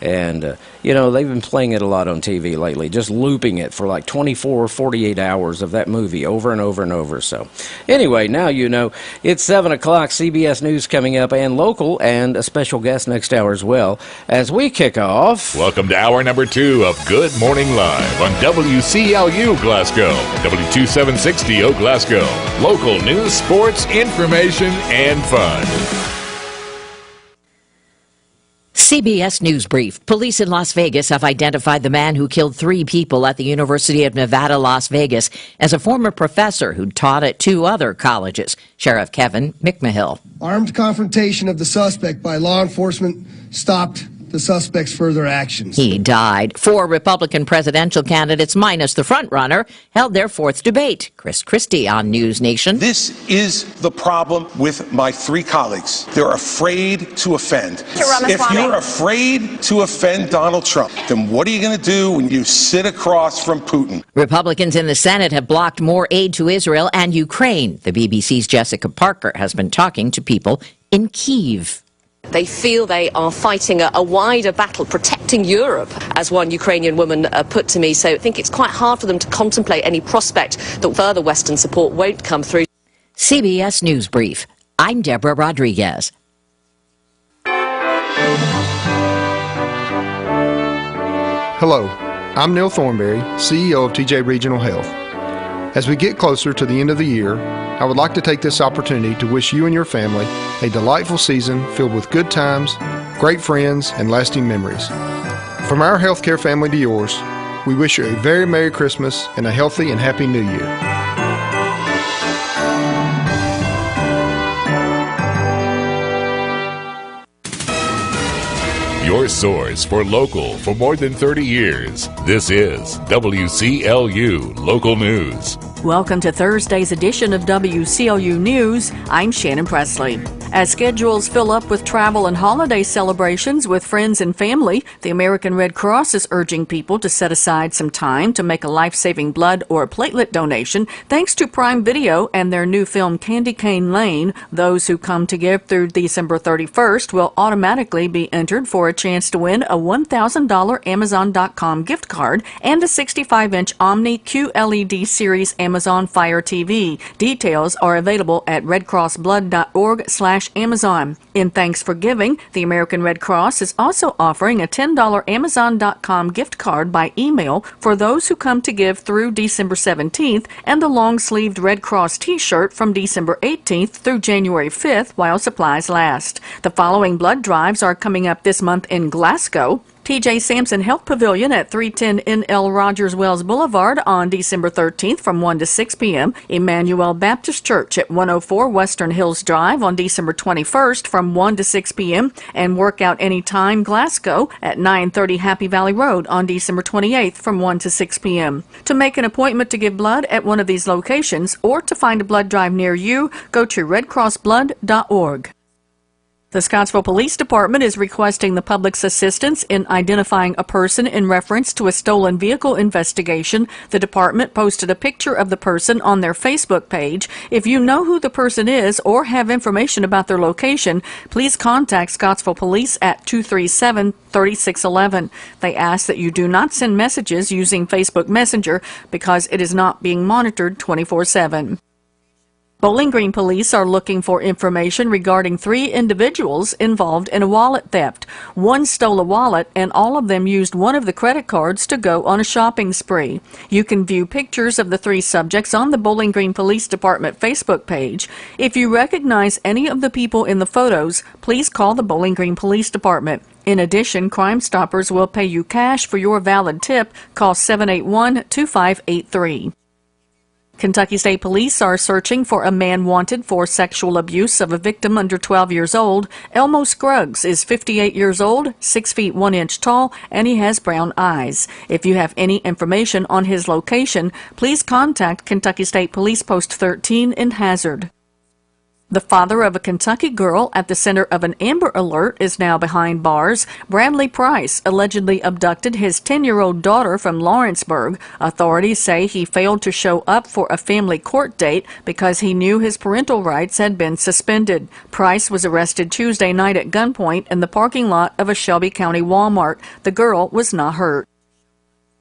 And, they've been playing it a lot on TV lately, just looping it for like 24 or 48 hours of that movie over and over and over. So, anyway, now you know. It's 7 o'clock, CBS News coming up, and local, and a special guest next hour as well, as we kick off. Welcome to hour number 2 of Good Morning Live on WCLU Glasgow, W2760 Glasgow. Local news, sports, information, and fun. CBS News Brief. Police in Las Vegas have identified the man who killed 3 people at the University of Nevada, Las Vegas, as a former professor who taught at 2 other colleges. Sheriff Kevin McMahill. Armed confrontation of the suspect by law enforcement stopped the suspect's further actions. He died. 4 Republican presidential candidates, minus the frontrunner, held their 4th debate. Chris Christie on News Nation. This is the problem with my 3 colleagues. They're afraid to offend. If you're afraid to offend Donald Trump, then what are you going to do when you sit across from Putin? Republicans in the Senate have blocked more aid to Israel and Ukraine. The BBC's Jessica Parker has been talking to people in Kyiv. They feel they are fighting a wider battle, protecting Europe, as one Ukrainian woman put to me. So I think it's quite hard for them to contemplate any prospect that further Western support won't come through. CBS News Brief. I'm Deborah Rodriguez. Hello, I'm Neil Thornberry, CEO of TJ Regional Health. As we get closer to the end of the year, I would like to take this opportunity to wish you and your family a delightful season filled with good times, great friends, and lasting memories. From our healthcare family to yours, we wish you a very Merry Christmas and a healthy and happy New Year. Your source for local for more than 30 years. This is WCLU Local News. Welcome to Thursday's edition of WCLU News. I'm Shannon Presley. As schedules fill up with travel and holiday celebrations with friends and family, the American Red Cross is urging people to set aside some time to make a life-saving blood or platelet donation. Thanks to Prime Video and their new film Candy Cane Lane, those who come to give through December 31st will automatically be entered for a chance to win a $1,000 Amazon.com gift card and a 65-inch Omni QLED Series Amazon Fire TV. Details are available at redcrossblood.org/Amazon. In thanks for giving, the American Red Cross is also offering a $10 Amazon.com gift card by email for those who come to give through December 17th and the long-sleeved Red Cross t-shirt from December 18th through January 5th while supplies last. The following blood drives are coming up this month in Glasgow. TJ Sampson Health Pavilion at 310 NL Rogers Wells Boulevard on December 13th from 1 to 6 p.m. Emmanuel Baptist Church at 104 Western Hills Drive on December 21st from 1 to 6 p.m. And Workout Anytime Glasgow at 930 Happy Valley Road on December 28th from 1 to 6 p.m. To make an appointment to give blood at one of these locations or to find a blood drive near you, go to redcrossblood.org. The Scottsville Police Department is requesting the public's assistance in identifying a person in reference to a stolen vehicle investigation. The department posted a picture of the person on their Facebook page. If you know who the person is or have information about their location, please contact Scottsville Police at 237-3611. They ask that you do not send messages using Facebook Messenger because it is not being monitored 24/7. Bowling Green police are looking for information regarding 3 individuals involved in a wallet theft. One stole a wallet, and all of them used one of the credit cards to go on a shopping spree. You can view pictures of the 3 subjects on the Bowling Green Police Department Facebook page. If you recognize any of the people in the photos, please call the Bowling Green Police Department. In addition, Crime Stoppers will pay you cash for your valid tip. Call 781-2583. Kentucky State Police are searching for a man wanted for sexual abuse of a victim under 12 years old. Elmo Scruggs is 58 years old, 6 feet 1 inch tall, and he has brown eyes. If you have any information on his location, please contact Kentucky State Police Post 13 in Hazard. The father of a Kentucky girl at the center of an Amber Alert is now behind bars. Bradley Price allegedly abducted his 10-year-old daughter from Lawrenceburg. Authorities say he failed to show up for a family court date because he knew his parental rights had been suspended. Price was arrested Tuesday night at gunpoint in the parking lot of a Shelby County Walmart. The girl was not hurt.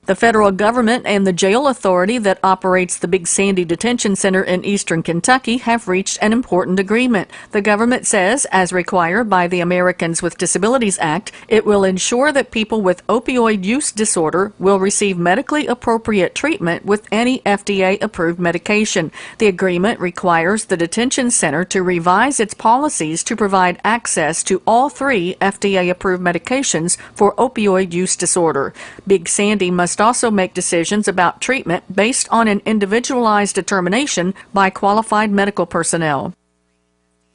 The federal government and the jail authority that operates the Big Sandy Detention Center in eastern Kentucky have reached an important agreement. The government says, as required by the Americans with Disabilities Act, it will ensure that people with opioid use disorder will receive medically appropriate treatment with any FDA-approved medication. The agreement requires the detention center to revise its policies to provide access to all 3 FDA-approved medications for opioid use disorder. Big Sandy must also make decisions about treatment based on an individualized determination by qualified medical personnel.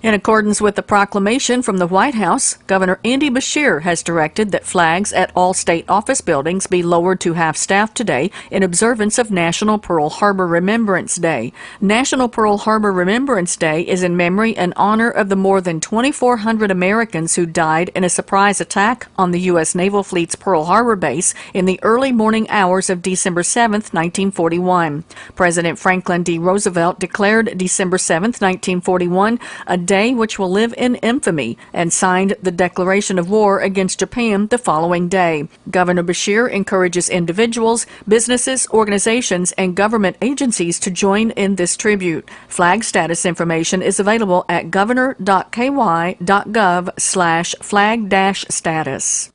In accordance with the proclamation from the White House, Governor Andy Beshear has directed that flags at all state office buildings be lowered to half-staff today in observance of National Pearl Harbor Remembrance Day. National Pearl Harbor Remembrance Day is in memory and honor of the more than 2,400 Americans who died in a surprise attack on the U.S. Naval Fleet's Pearl Harbor base in the early morning hours of December 7, 1941. President Franklin D. Roosevelt declared December 7, 1941, a day which will live in infamy, and signed the declaration of war against Japan the following day. Governor Beshear encourages individuals, businesses, organizations, and government agencies to join in this tribute. Flag status information is available at governor.ky.gov/flag-status.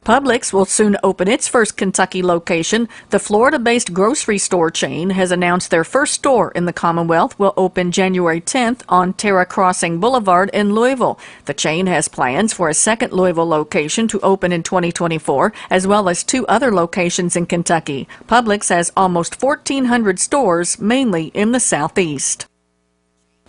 Publix will soon open its first Kentucky location. The Florida-based grocery store chain has announced their first store in the Commonwealth will open January 10th on Terra Crossing Boulevard in Louisville. The chain has plans for a second Louisville location to open in 2024, as well as 2 other locations in Kentucky. Publix has almost 1,400 stores, mainly in the Southeast.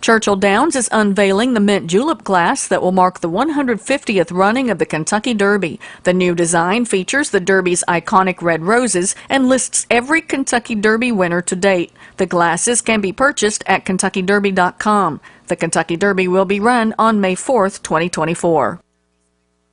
Churchill Downs is unveiling the mint julep glass that will mark the 150th running of the Kentucky Derby. The new design features the Derby's iconic red roses and lists every Kentucky Derby winner to date. The glasses can be purchased at KentuckyDerby.com. The Kentucky Derby will be run on May 4th, 2024.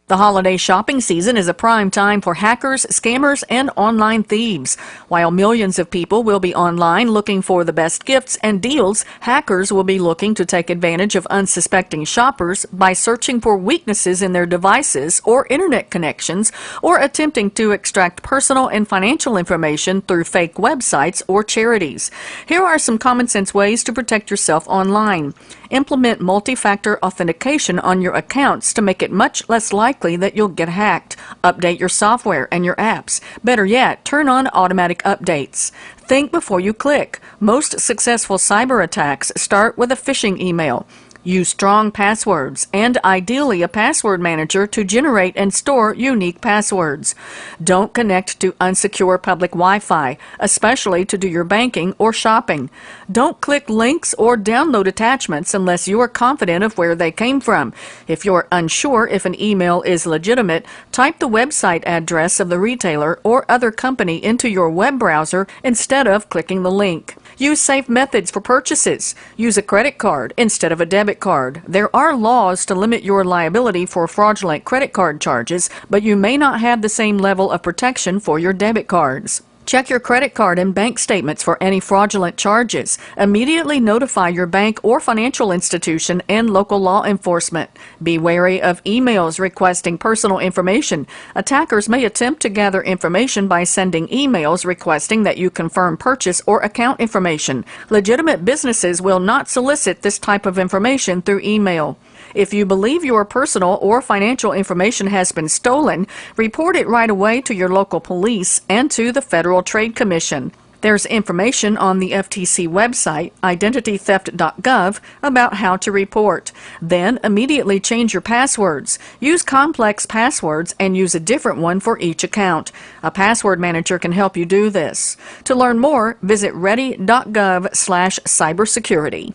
The holiday shopping season is a prime time for hackers, scammers, and online thieves. While millions of people will be online looking for the best gifts and deals, hackers will be looking to take advantage of unsuspecting shoppers by searching for weaknesses in their devices or internet connections, or attempting to extract personal and financial information through fake websites or charities. Here are some common sense ways to protect yourself online. Implement multi-factor authentication on your accounts to make it much less likely that you'll get hacked. Update your software and your apps. Better yet, turn on automatic updates. Think before you click. Most successful cyber attacks start with a phishing email. Use strong passwords and ideally a password manager to generate and store unique passwords. Don't connect to unsecure public Wi-Fi, especially to do your banking or shopping. Don't click links or download attachments unless you are confident of where they came from. If you're unsure if an email is legitimate, type the website address of the retailer or other company into your web browser instead of clicking the link. Use safe methods for purchases. Use a credit card instead of a debit card. There are laws to limit your liability for fraudulent credit card charges, but you may not have the same level of protection for your debit cards. Check your credit card and bank statements for any fraudulent charges. Immediately notify your bank or financial institution and local law enforcement. Be wary of emails requesting personal information. Attackers may attempt to gather information by sending emails requesting that you confirm purchase or account information. Legitimate businesses will not solicit this type of information through email. If you believe your personal or financial information has been stolen, report it right away to your local police and to the Federal Trade Commission. There's information on the FTC website, identitytheft.gov, about how to report. Then immediately change your passwords. Use complex passwords and use a different one for each account. A password manager can help you do this. To learn more, visit ready.gov/cybersecurity.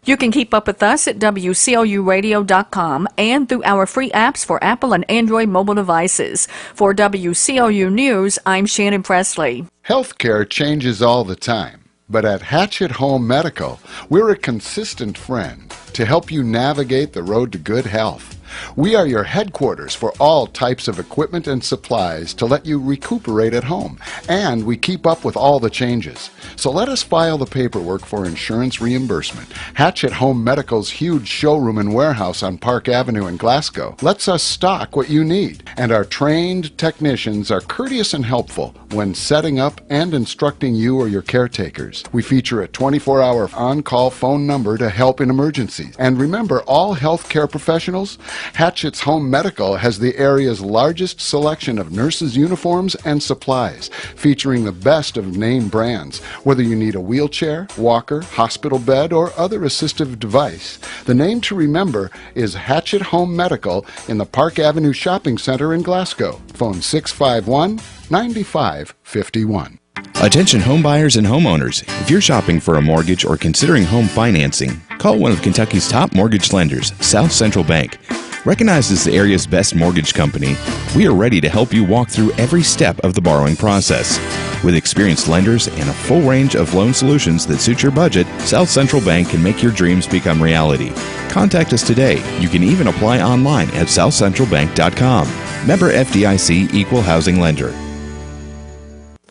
You can keep up with us at WCLUradio.com and through our free apps for Apple and Android mobile devices. For WCLU News, I'm Shannon Presley. Healthcare changes all the time, but at Hatchet Home Medical, we're a consistent friend to help you navigate the road to good health. We are your headquarters for all types of equipment and supplies to let you recuperate at home, and we keep up with all the changes. So let us file the paperwork for insurance reimbursement. Hatchet Home Medical's huge showroom and warehouse on Park Avenue in Glasgow lets us stock what you need, and our trained technicians are courteous and helpful when setting up and instructing you or your caretakers. We feature a 24-hour on-call phone number to help in emergencies. And remember, all healthcare professionals, Hatchet's Home Medical has the area's largest selection of nurses' uniforms and supplies, featuring the best of name brands. Whether you need a wheelchair, walker, hospital bed, or other assistive device, the name to remember is Hatchet Home Medical in the Park Avenue Shopping Center in Glasgow. Phone 651-9551. Attention home buyers and homeowners. If you're shopping for a mortgage or considering home financing, call one of Kentucky's top mortgage lenders, South Central Bank. Recognized as the area's best mortgage company, we are ready to help you walk through every step of the borrowing process. With experienced lenders and a full range of loan solutions that suit your budget, South Central Bank can make your dreams become reality. Contact us today. You can even apply online at southcentralbank.com. Member FDIC, Equal Housing Lender.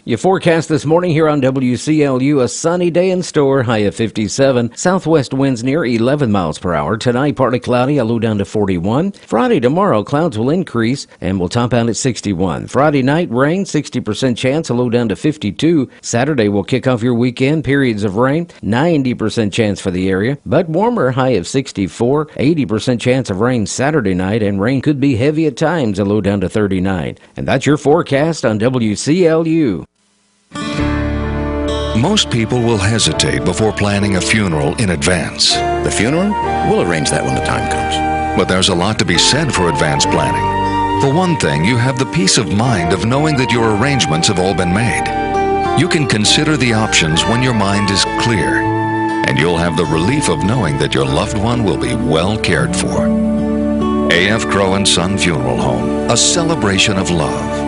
Your forecast this morning here on WCLU, a sunny day in store, high of 57. Southwest winds near 11 miles per hour. Tonight, partly cloudy, a low down to 41. Friday, tomorrow, clouds will increase and will top out at 61. Friday night, rain, 60% chance, a low down to 52. Saturday will kick off your weekend, periods of rain, 90% chance for the area, but warmer, high of 64. 80% chance of rain Saturday night, and rain could be heavy at times, a low down to 39. And that's your forecast on WCLU. Most people will hesitate before planning a funeral in advance. The funeral? We'll arrange that when the time comes. But there's a lot to be said for advance planning. For one thing, you have the peace of mind of knowing that your arrangements have all been made. You can consider the options when your mind is clear, and you'll have the relief of knowing that your loved one will be well cared for. A.F. Crow & Son Funeral Home, a celebration of love.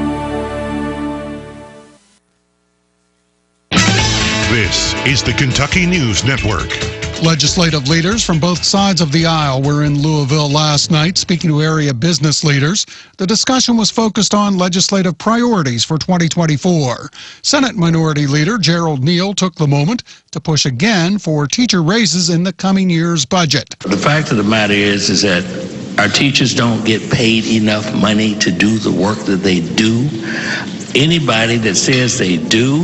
This is the Kentucky News Network. Legislative leaders from both sides of the aisle were in Louisville last night speaking to area business leaders. The discussion was focused on legislative priorities for 2024. Senate Minority Leader Gerald Neal took the moment to push again for teacher raises in the coming year's budget. The fact of the matter is that our teachers don't get paid enough money to do the work that they do. Anybody that says they do,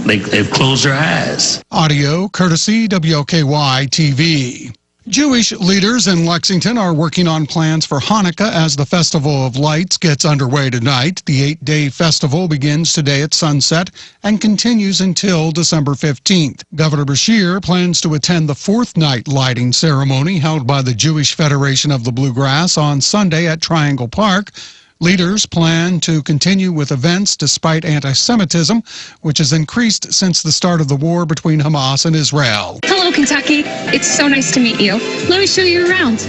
they've closed their eyes. Audio courtesy WOKY TV. Jewish leaders in Lexington are working on plans for Hanukkah as the Festival of Lights gets underway tonight. The 8-day festival begins today at sunset and continues until December 15th. Governor Beshear plans to attend the fourth night lighting ceremony held by the Jewish Federation of the Bluegrass on Sunday at Triangle Park. Leaders plan to continue with events despite anti-Semitism, which has increased since the start of the war between Hamas and Israel. Hello, Kentucky. It's so nice to meet you. Let me show you around.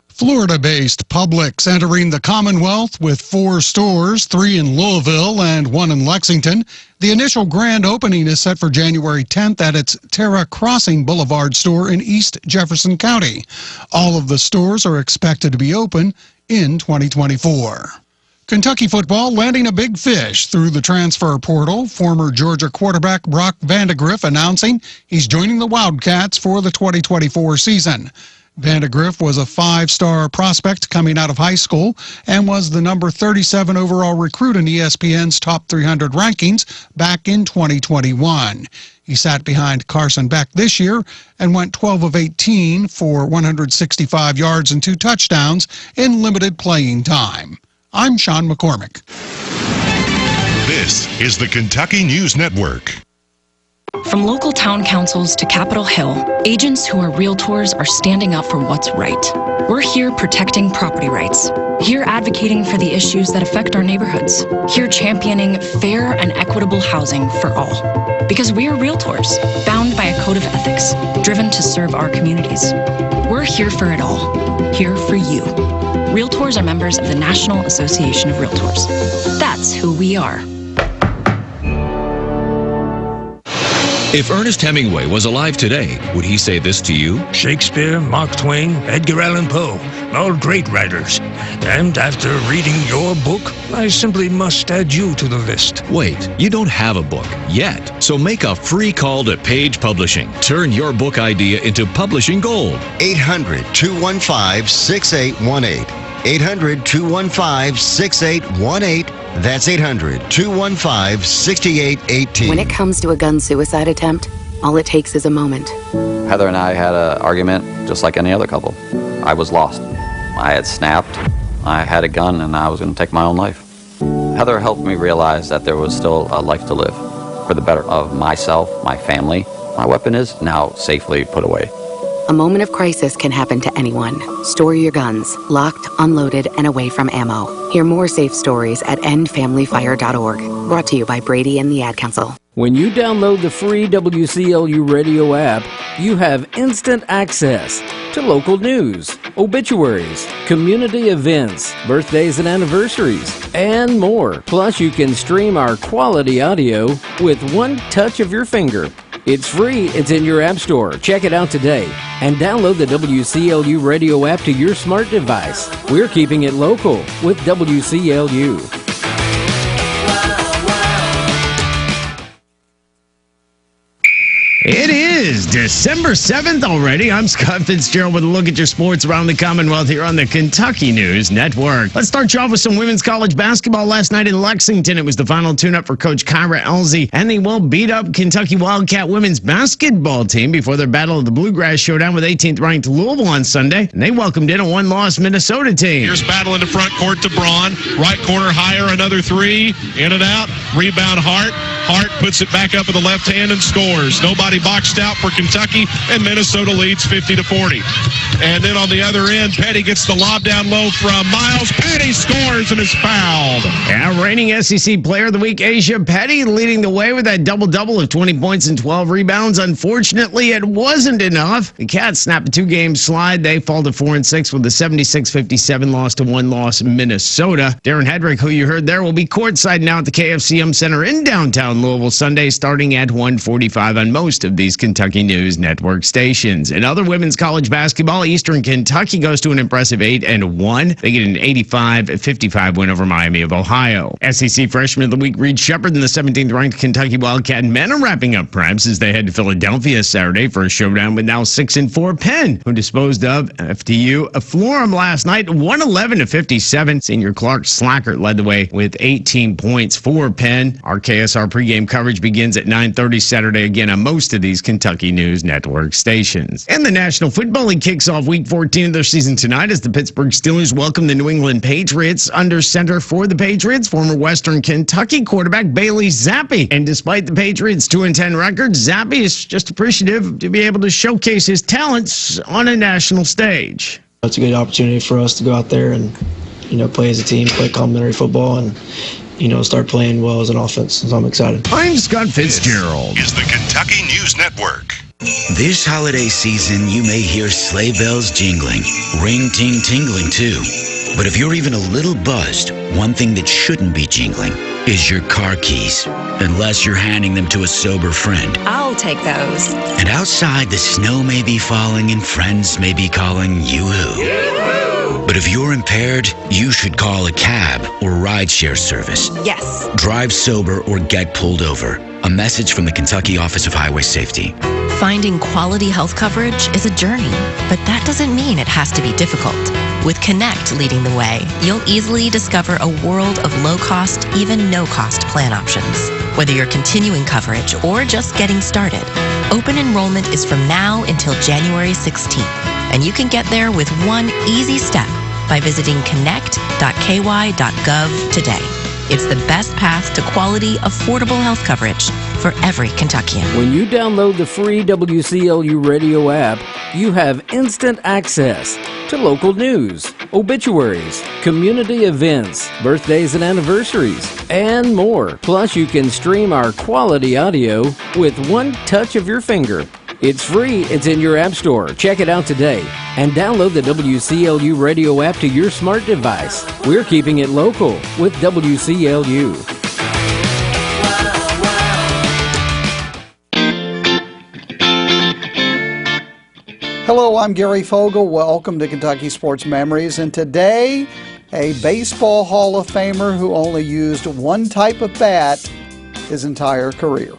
Florida-based Publix entering the Commonwealth with 4 stores, 3 in Louisville and 1 in Lexington. The initial grand opening is set for January 10th at its Terra Crossing Boulevard store in East Jefferson County. All of the stores are expected to be open in 2024. Kentucky football landing a big fish through the transfer portal. Former Georgia quarterback Brock Vandagriff announcing he's joining the Wildcats for the 2024 season. Vandagriff was a 5-star prospect coming out of high school and was the number 37 overall recruit in ESPN's top 300 rankings back in 2021. He sat behind Carson Beck this year and went 12 of 18 for 165 yards and 2 touchdowns in limited playing time. I'm Sean McCormick. This is the Kentucky News Network. From local town councils to Capitol Hill, agents who are realtors are standing up for what's right. We're here protecting property rights. Here advocating for the issues that affect our neighborhoods. Here championing fair and equitable housing for all. Because we are realtors, bound by a code of ethics, driven to serve our communities. We're here for it all. Here for you. Realtors are members of the National Association of Realtors. That's who we are. If Ernest Hemingway was alive today, would he say this to you? Shakespeare, Mark Twain, Edgar Allan Poe, all great writers. And after reading your book, I simply must add you to the list. Wait, you don't have a book yet. So make a free call to Page Publishing. Turn your book idea into publishing gold. 800-215-6818. 800-215-6818. That's 800-215-6818. When it comes to a gun suicide attempt, all it takes is a moment. Heather and I had an argument just like any other couple. I was lost. I had snapped. I had a gun and I was going to take my own life. Heather helped me realize that there was still a life to live for the better of myself, my family. My weapon is now safely put away. A moment of crisis can happen to anyone. Store your guns, locked, unloaded, and away from ammo. Hear more safe stories at endfamilyfire.org. Brought to you by Brady and the Ad Council. When you download the free WCLU radio app, you have instant access to local news, obituaries, community events, birthdays and anniversaries, and more. Plus, you can stream our quality audio with one touch of your finger. It's free. It's in your app store. Check it out today. And download the WCLU radio app to your smart device. We're keeping it local with WCLU. It is December 7th already. I'm Scott Fitzgerald with a look at your sports around the Commonwealth here on the Kentucky News Network. Let's start you off with some women's college basketball last night in Lexington. It was the final tune-up for Coach Kyra Elzy and the well-beat-up Kentucky Wildcat women's basketball team before their Battle of the Bluegrass showdown with 18th-ranked Louisville on Sunday. And they welcomed in a one-loss Minnesota team. Here's battle in the front court to Braun. Right corner higher, another three. In and out. Rebound Hart. Hart puts it back up with the left hand and scores. Nobody boxed out for Kentucky, and Minnesota leads 50-40. And then on the other end, Petty gets the lob down low from Miles. Petty scores and is fouled. Yeah, reigning SEC Player of the Week, Asia Petty, leading the way with that double-double of 20 points and 12 rebounds. Unfortunately, it wasn't enough. The Cats snap a two-game slide. They fall to 4-6 with a 76-57 loss to one-loss Minnesota. Darren Hedrick, who you heard there, will be courtside now at the KFCM Center in downtown Louisville Sunday, starting at 1:45 on most of these Kentucky News Network stations. In other women's college basketball, Eastern Kentucky goes to an impressive 8-1. They get an 85-55 win over Miami of Ohio. SEC Freshman of the Week, Reed Shepherd, and the 17th-ranked Kentucky Wildcat men are wrapping up preps as they head to Philadelphia Saturday for a showdown with now 6-4 Penn, who disposed of FTU Florham last night, 111-57. Senior Clark Slackert led the way with 18 points for Penn. Our KSR pregame coverage begins at 9:30 Saturday again on most of these Kentucky News Network stations. And the National Football League kicks off Week 14 of their season tonight as the Pittsburgh Steelers welcome the New England Patriots. Under center for the Patriots, former Western Kentucky quarterback Bailey Zappi. And despite the Patriots' 2-10 record, Zappi is just appreciative to be able to showcase his talents on a national stage. It's a good opportunity for us to go out there and, play as a team, play complementary football, and start playing well as an offense. So I'm excited. I'm Scott Fitzgerald. Is the Kentucky News Network. This holiday season, you may hear sleigh bells jingling, ring-ting tingling too. But if you're even a little buzzed, one thing that shouldn't be jingling is your car keys, unless you're handing them to a sober friend. I'll take those. And outside, the snow may be falling and friends may be calling yoo-hoo. But if you're impaired, you should call a cab or rideshare service. Yes. Drive sober or get pulled over. A message from the Kentucky Office of Highway Safety. Finding quality health coverage is a journey, but that doesn't mean it has to be difficult. With Connect leading the way, you'll easily discover a world of low-cost, even no-cost plan options. Whether you're continuing coverage or just getting started, open enrollment is from now until January 16th, and you can get there with one easy step by visiting connect.ky.gov today. It's the best path to quality, affordable health coverage for every Kentuckian. When you download the free WCLU radio app, you have instant access to local news, obituaries, community events, birthdays and anniversaries, and more. Plus, you can stream our quality audio with one touch of your finger. It's free. It's in your app store. Check it out today and download the WCLU radio app to your smart device. We're keeping it local with WCLU. Hello, I'm Gary Fogle. Welcome to Kentucky Sports Memories. And today, a baseball Hall of Famer who only used one type of bat his entire career.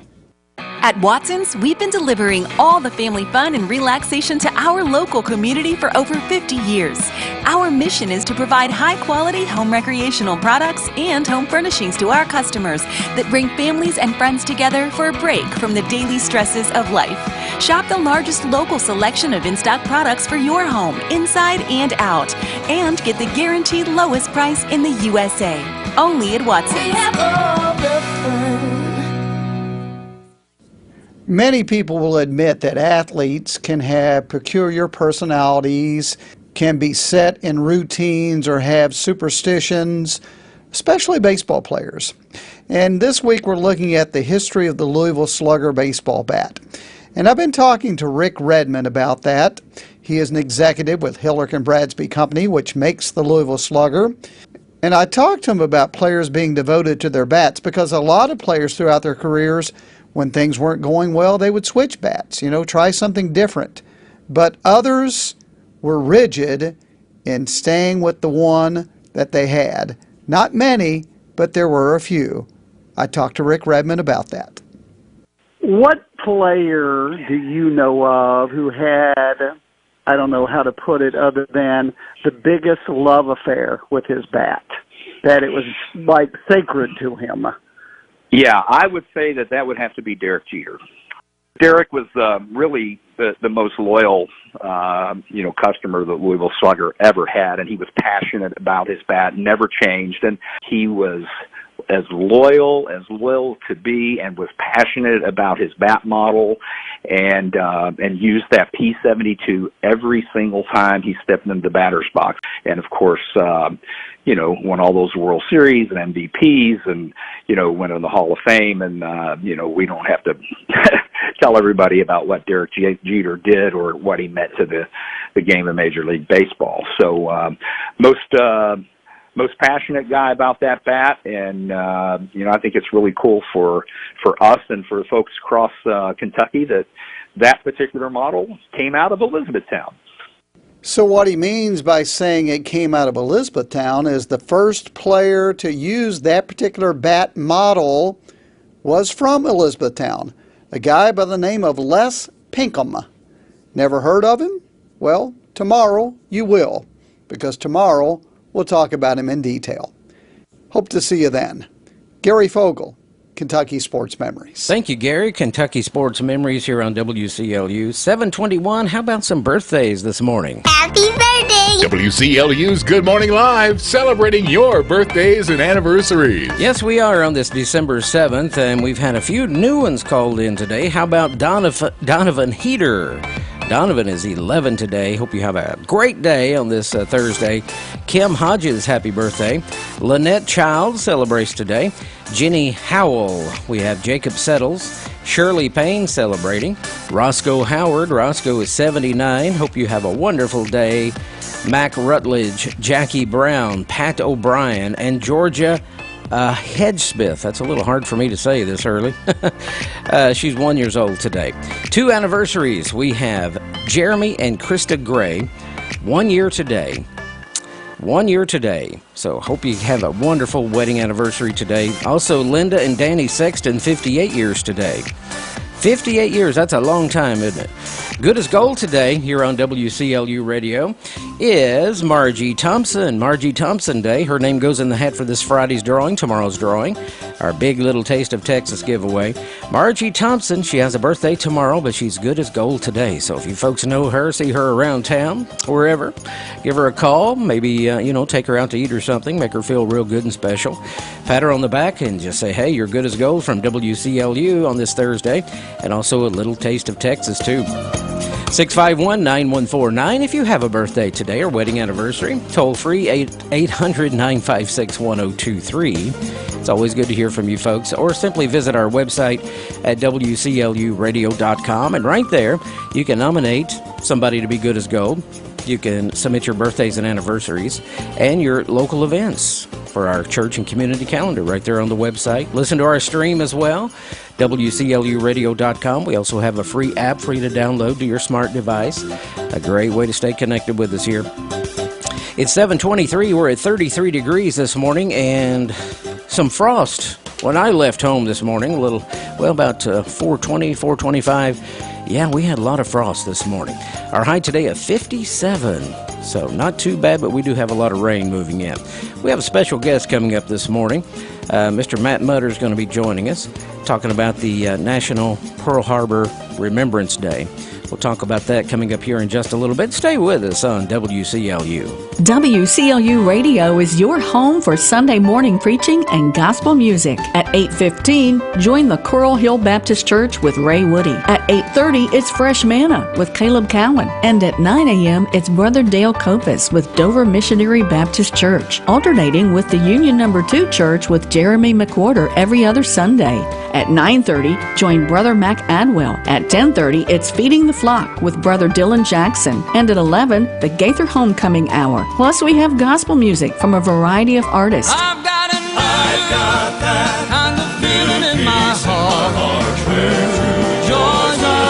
At Watson's, we've been delivering all the family fun and relaxation to our local community for over 50 years. Our mission is to provide high-quality home recreational products and home furnishings to our customers that bring families and friends together for a break from the daily stresses of life. Shop the largest local selection of in-stock products for your home, inside and out, and get the guaranteed lowest price in the USA. Only at Watson's. We have all the fun. Many people will admit that athletes can have peculiar personalities, can be set in routines or have superstitions, especially baseball players. And this week we're looking at the history of the Louisville Slugger baseball bat. And I've been talking to Rick Redmond about that. He is an executive with Hillerk and Bradsby Company, which makes the Louisville Slugger. And I talked to him about players being devoted to their bats because a lot of players throughout their careers, when things weren't going well, they would switch bats, try something different. But others were rigid in staying with the one that they had. Not many, but there were a few. I talked to Rick Redmond about that. What player do you know of who had, I don't know how to put it other than the biggest love affair with his bat, that it was like sacred to him? Yeah, I would say that would have to be Derek Jeter. Derek was really the most loyal, customer the Louisville Slugger ever had, and he was passionate about his bat, never changed, and he was as loyal to be, and was passionate about his bat model, and used that P72 every single time he stepped into the batter's box, and of course, won all those World Series and MVPs, and went in the Hall of Fame, and we don't have to tell everybody about what Derek Jeter did or what he meant to the game of Major League Baseball. So most passionate guy about that bat, and I think it's really cool for us and for folks across Kentucky that particular model came out of Elizabethtown. So what he means by saying it came out of Elizabethtown is the first player to use that particular bat model was from Elizabethtown, a guy by the name of Les Pinkham. Never heard of him? Well, tomorrow you will, because tomorrow we'll talk about him in detail. Hope to see you then. Gary Fogle, Kentucky Sports Memories. Thank you, Gary. Kentucky Sports Memories here on WCLU. 721. How about some birthdays this morning? Happy birthday! WCLU's Good Morning Live, celebrating your birthdays and anniversaries. Yes, we are on this December 7th, and we've had a few new ones called in today. How about Donovan Heater? Donovan is 11 today. Hope you have a great day on this Thursday. Kim Hodges, happy birthday. Lynette Child celebrates today. Jenny Howell. We have Jacob Settles. Shirley Payne celebrating. Roscoe Howard. Roscoe is 79. Hope you have a wonderful day. Mac Rutledge, Jackie Brown, Pat O'Brien, and Georgia Hedgesmith. That's a little hard for me to say this early. She's 1 year old today. 2 anniversaries. We have Jeremy and Krista Gray. 1 year today. 1 year today. So hope you have a wonderful wedding anniversary today. Also, Linda and Danny Sexton, 58 years today. 58 years, that's a long time, isn't it? Good as gold today here on WCLU Radio is Margie Thompson. Margie Thompson Day. Her name goes in the hat for this Friday's drawing, tomorrow's drawing. our Big Little Taste of Texas giveaway. Margie Thompson, she has a birthday tomorrow, but she's good as gold today. So if you folks know her, see her around town, wherever, give her a call. Maybe, take her out to eat or something, make her feel real good and special. Pat her on the back and just say, hey, you're good as gold from WCLU on this Thursday. And also a little taste of Texas, too. 651-9149 if you have a birthday today or wedding anniversary. Toll free 800-956-1023. It's always good to hear from you folks. Or simply visit our website at WCLUradio.com. And right there, you can nominate somebody to be good as gold. You can submit your birthdays and anniversaries and your local events for our church and community calendar right there on the website. Listen to our stream as well, WCLUradio.com. We also have a free app for you to download to your smart device. A great way to stay connected with us here. It's 7:23. We're at 33 degrees this morning and some frost. When I left home this morning, about 4:20, 4:25, yeah, we had a lot of frost this morning. Our high today of 57. So not too bad, but we do have a lot of rain moving in. We have a special guest coming up this morning. Mr. Matt Mutter is going to be joining us, talking about the National Pearl Harbor Remembrance Day. We'll talk about that coming up here in just a little bit. Stay with us on WCLU. WCLU Radio is your home for Sunday morning preaching and gospel music. At 8:15, join the Coral Hill Baptist Church with Ray Woody. At 8:30, it's Fresh Manna with Caleb Cowan. And at 9 a.m., it's Brother Dale Kopis with Dover Missionary Baptist Church, alternating with the Union No. 2 Church with Jeremy McWhorter every other Sunday. At 9:30, join Brother Mac Adwell. At 10:30, it's Feeding the Flock with Brother Dylan Jackson. And at 11, the Gaither Homecoming Hour. Plus, we have gospel music from a variety of artists. I've got that kind of feeling in my heart. Joys of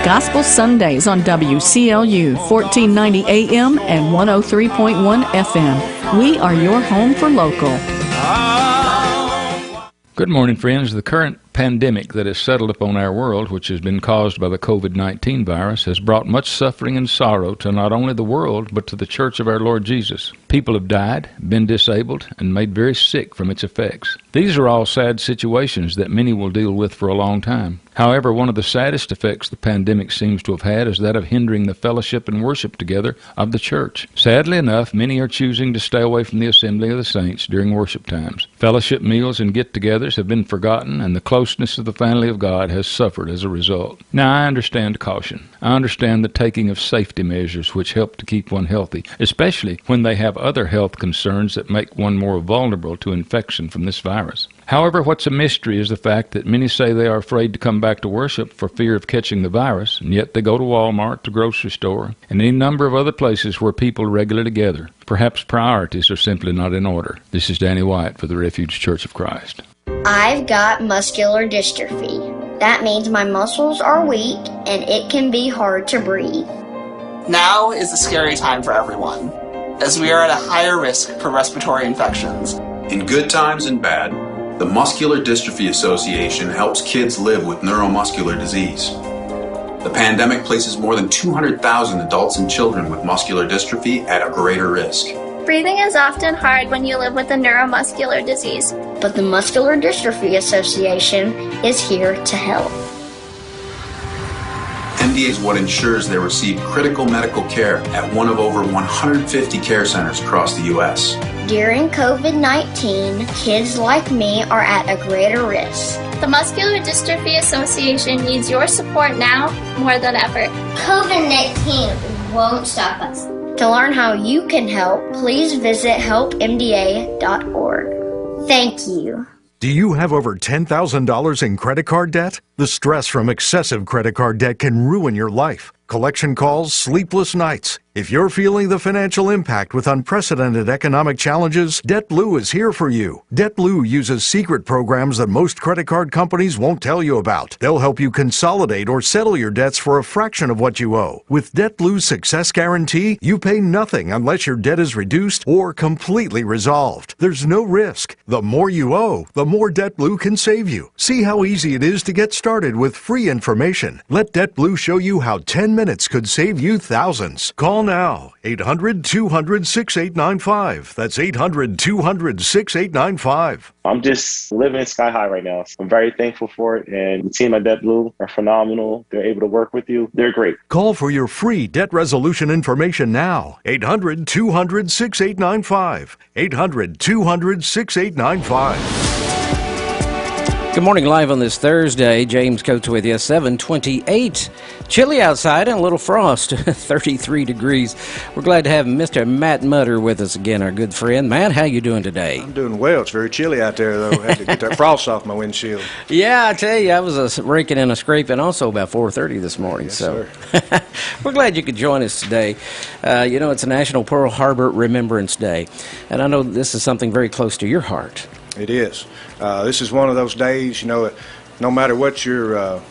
Gospel Sundays on WCLU, 1490 AM and 103.1 FM. We are your home for local. Good morning, friends. The current pandemic that has settled upon our world, which has been caused by the COVID-19 virus, has brought much suffering and sorrow to not only the world, but to the Church of our Lord Jesus. People have died, been disabled, and made very sick from its effects. These are all sad situations that many will deal with for a long time. However, one of the saddest effects the pandemic seems to have had is that of hindering the fellowship and worship together of the church. Sadly enough, many are choosing to stay away from the assembly of the saints during worship times. Fellowship meals and get-togethers have been forgotten, and the closeness of the family of God has suffered as a result. Now, I understand caution. I understand the taking of safety measures which help to keep one healthy, especially when they have other health concerns that make one more vulnerable to infection from this virus. However, what's a mystery is the fact that many say they are afraid to come back to worship for fear of catching the virus, and yet they go to Walmart, the grocery store, and any number of other places where people regularly gather. Perhaps priorities are simply not in order. This is Danny White for the Refuge Church of Christ. I've got muscular dystrophy. That means my muscles are weak and it can be hard to breathe. Now is a scary time for everyone, as we are at a higher risk for respiratory infections. In good times and bad, the Muscular Dystrophy Association helps kids live with neuromuscular disease. The pandemic places more than 200,000 adults and children with muscular dystrophy at a greater risk. Breathing is often hard when you live with a neuromuscular disease. But the Muscular Dystrophy Association is here to help. MDA is what ensures they receive critical medical care at one of over 150 care centers across the U.S. During COVID-19, kids like me are at a greater risk. The Muscular Dystrophy Association needs your support now more than ever. COVID-19 won't stop us. To learn how you can help, please visit helpmda.org. Thank you. Do you have over $10,000 in credit card debt? The stress from excessive credit card debt can ruin your life. Collection calls, sleepless nights, If you're feeling the financial impact with unprecedented economic challenges, DebtBlue is here for you. DebtBlue uses secret programs that most credit card companies won't tell you about. They'll help you consolidate or settle your debts for a fraction of what you owe. With DebtBlue's Success Guarantee, you pay nothing unless your debt is reduced or completely resolved. There's no risk. The more you owe, the more DebtBlue can save you. See how easy it is to get started with free information. Let DebtBlue show you how 10 minutes could save you thousands. Call now, 800-200-6895. That's 800-200-6895. I'm just living sky high right now. I'm very thankful for it. And the team at DebtBlue are phenomenal. They're able to work with you. They're great. Call for your free debt resolution information now. 800-200-6895. 800-200-6895. Good morning, live on this Thursday. James Coates with you. 7:28. Chilly outside and a little frost. 33 degrees. We're glad to have Mr. Matt Mutter with us again, our good friend. Matt, how you doing today? I'm doing well. It's very chilly out there, though. I had to get that frost off my windshield. Yeah, I tell you, I was raking and a scraping also about 4:30 this morning. Yes, so we're glad you could join us today. It's a National Pearl Harbor Remembrance Day, and I know this is something very close to your heart. It is. This is one of those days, no matter what your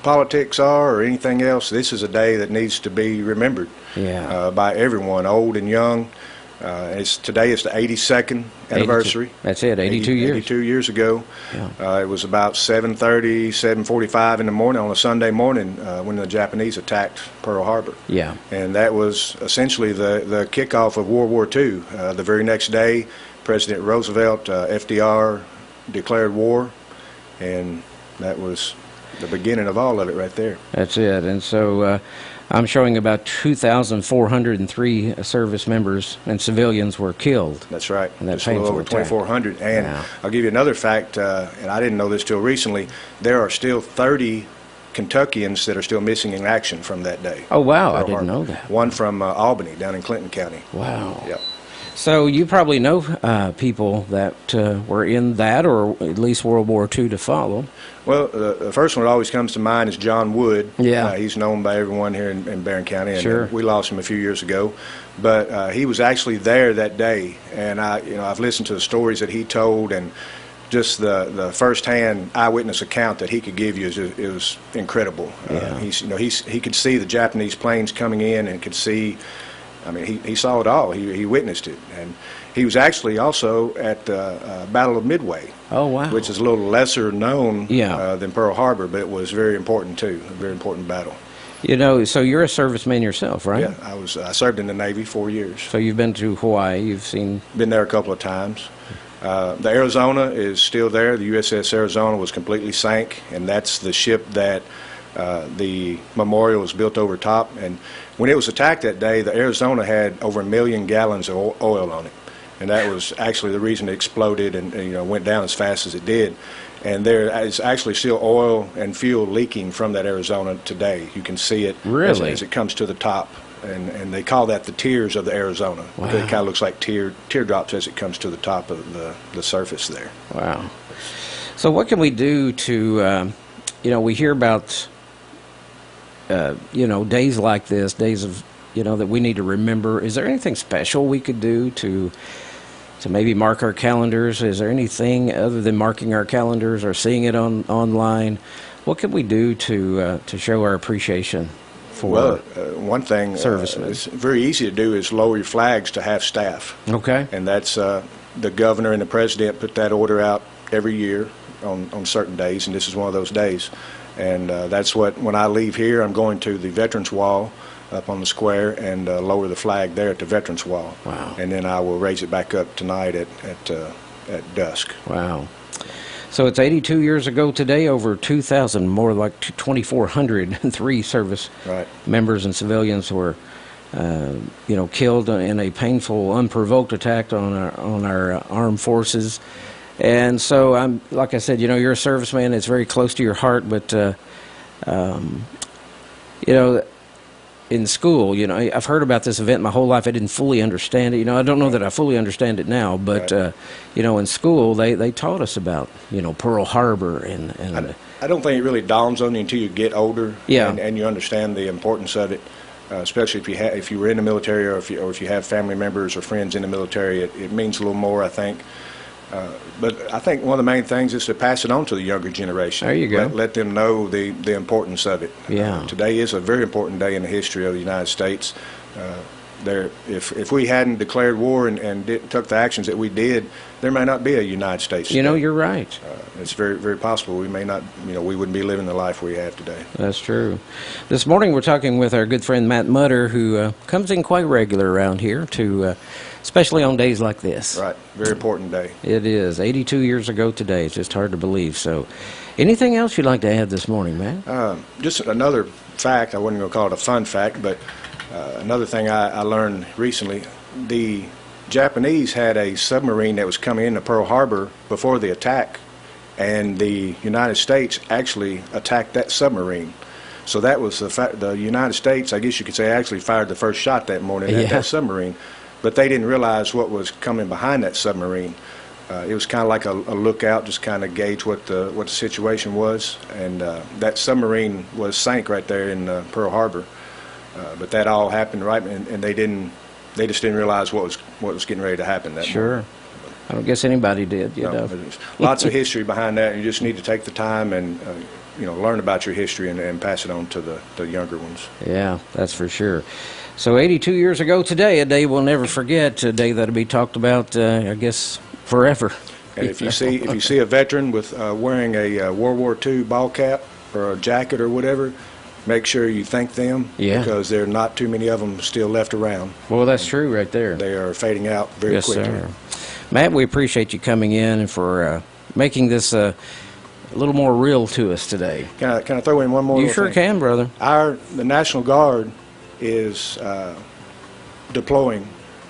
politics are or anything else, this is a day that needs to be remembered by everyone, old and young. Today is the 82nd anniversary. 82. That's it, 82 years. 82 years ago. Yeah. It was about 7:30, 7:45 in the morning on a Sunday morning when the Japanese attacked Pearl Harbor. Yeah. And that was essentially the kickoff of World War II. The very next day, President Roosevelt, FDR, declared war, and that was the beginning of all of it right there. That's it. And so I'm showing about 2,403 service members and civilians were killed. That's right. In that just a little over 2,400. And I'll give you another fact, and I didn't know this till recently. There are still 30 Kentuckians that are still missing in action from that day. Oh, wow. I didn't know that. One from Albany down in Clinton County. Wow. Yep. So you probably know people that were in that, or at least World War II to follow. Well, the first one that always comes to mind is John Wood. Yeah. He's known by everyone here in Barron County, and sure. We lost him a few years ago. But he was actually there that day, and I've listened to the stories that he told, and just the first-hand eyewitness account that he could give you is incredible. Yeah. He could see the Japanese planes coming in and could see. I mean, he saw it all. He witnessed it, and he was actually also at the Battle of Midway. Oh, wow! Which is a little lesser known than Pearl Harbor, but it was very important too. A very important battle. So you're a serviceman yourself, right? Yeah, I served in the Navy 4 years. So you've been to Hawaii. You've been there a couple of times. The Arizona is still there. The USS Arizona was completely sank, and that's the ship that the memorial was built over top. And when it was attacked that day, the Arizona had over 1 million gallons of oil on it, and that was actually the reason it exploded and went down as fast as it did. And there is actually still oil and fuel leaking from that Arizona today. You can see it as it comes to the top, and they call that the tears of the Arizona. Wow. It kind of looks like teardrops as it comes to the top of the surface there. Wow. So what can we do to, we hear about days like this, days of, that we need to remember. Is there anything special we could do to maybe mark our calendars? Is there anything other than marking our calendars or seeing it online? What can we do to show our appreciation for one thing servicemen? It's very easy to do is lower your flags to half staff. Okay. And that's the governor and the president put that order out every year on certain days, and this is one of those days. And that's when I leave here, I'm going to the Veterans Wall up on the square and lower the flag there at the Veterans Wall. Wow. And then I will raise it back up tonight at dusk. Wow. So it's 82 years ago today, over 2,000, more like 2,403 service members and civilians were killed in a painful, unprovoked attack on our armed forces. And so, like I said, you're a serviceman. It's very close to your heart. But, in school, I've heard about this event my whole life. I didn't fully understand it. I don't know that I fully understand it now. But, in school, they taught us about, Pearl Harbor. And I don't think it really dawns on you until you get older. Yeah. And you understand the importance of it. especially if you were in the military or if you have family members or friends in the military. It means a little more, I think. But I think one of the main things is to pass it on to the younger generation. There you go. Let them know the importance of it. Yeah. Today is a very important day in the history of the United States. If we hadn't declared war and took the actions that we did, there may not be a United States today. You know, you're right. It's very, very possible we may not, we wouldn't be living the life we have today. That's true. This morning we're talking with our good friend Matt Mutter, who comes in quite regular around here, especially on days like this. Right. Very important day. It is. 82 years ago today. It's just hard to believe. So, anything else you'd like to add this morning, Matt? Just another fact. I wasn't going to call it a fun fact, but another thing I learned recently, the Japanese had a submarine that was coming into Pearl Harbor before the attack, and the United States actually attacked that submarine. So that was the United States, I guess you could say, actually fired the first shot that morning at that submarine, but they didn't realize what was coming behind that submarine. It was kind of like a lookout, just kind of gauge what the situation was, and that submarine was sank right there in Pearl Harbor. But that all happened right, and they just didn't realize what was getting ready to happen that morning. I don't guess anybody did, you know. Lots of history behind that. You just need to take the time and learn about your history and pass it on to the younger ones. Yeah, that's for sure. So 82 years ago today, a day we'll never forget, a day that'll be talked about, I guess, forever. And if you see a veteran with wearing a World War II ball cap or a jacket or whatever, make sure you thank them, because there are not too many of them still left around. Well, that's true right there. They are fading out very quickly. Yes, sir. Matt, we appreciate you coming in and for making this a little more real to us today. Can I throw in one more? You sure can, brother. The National Guard is deploying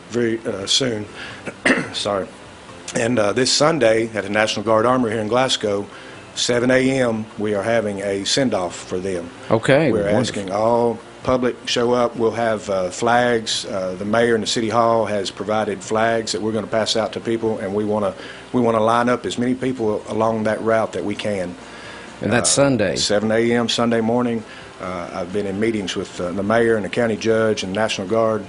very soon. Sorry. And this Sunday at the National Guard Armory here in Glasgow, 7 a.m., we are having a send-off for them. Okay. We're asking all public show up. We'll have flags. The mayor and the city hall has provided flags that we're going to pass out to people, and we want to line up as many people along that route that we can. And that's Sunday. 7 a.m. Sunday morning. I've been in meetings with the mayor and the county judge and National Guard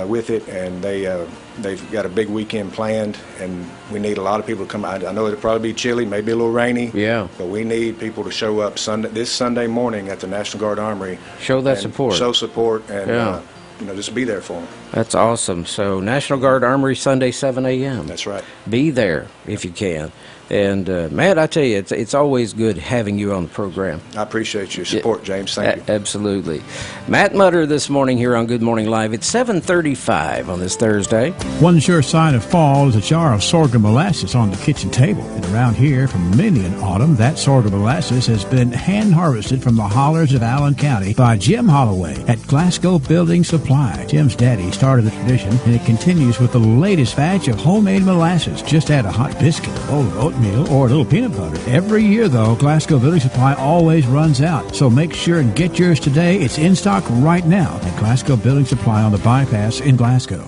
with it, and they've got a big weekend planned, and we need a lot of people to come out. I know it'll probably be chilly, maybe a little rainy. Yeah. But we need people to show up this Sunday morning at the National Guard Armory. Show that support. Show support, and just be there for them. That's awesome. So National Guard Armory Sunday, 7 a.m. That's right. Be there if you can. And Matt, I tell you, it's always good having you on the program. I appreciate your support, James. Thank you. Absolutely. Matt Mutter this morning here on Good Morning Live. It's 7:35 on this Thursday. One sure sign of fall is a jar of sorghum molasses on the kitchen table. And around here, for many an autumn, that sorghum molasses has been hand-harvested from the hollers of Allen County by Jim Holloway at Glasgow Building Supply. Jim's daddy started the tradition, and it continues with the latest batch of homemade molasses. Just add a hot biscuit, a bowl of oatmeal, or a little peanut butter. Every year, though, Glasgow Building Supply always runs out. So make sure and get yours today. It's in stock right now at Glasgow Building Supply on the Bypass in Glasgow.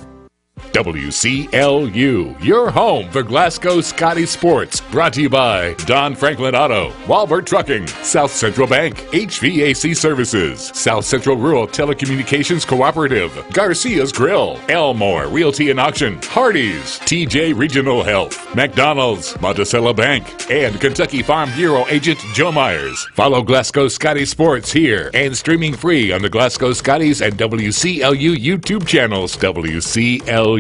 WCLU, your home for Glasgow Scotty Sports. Brought to you by Don Franklin Auto, Walbert Trucking, South Central Bank, HVAC Services, South Central Rural Telecommunications Cooperative, Garcia's Grill, Elmore Realty and Auction, Hardee's, TJ Regional Health, McDonald's, Monticello Bank, and Kentucky Farm Bureau agent Joe Myers. Follow Glasgow Scotty Sports here and streaming free on the Glasgow Scotties and WCLU YouTube channels. WCLU.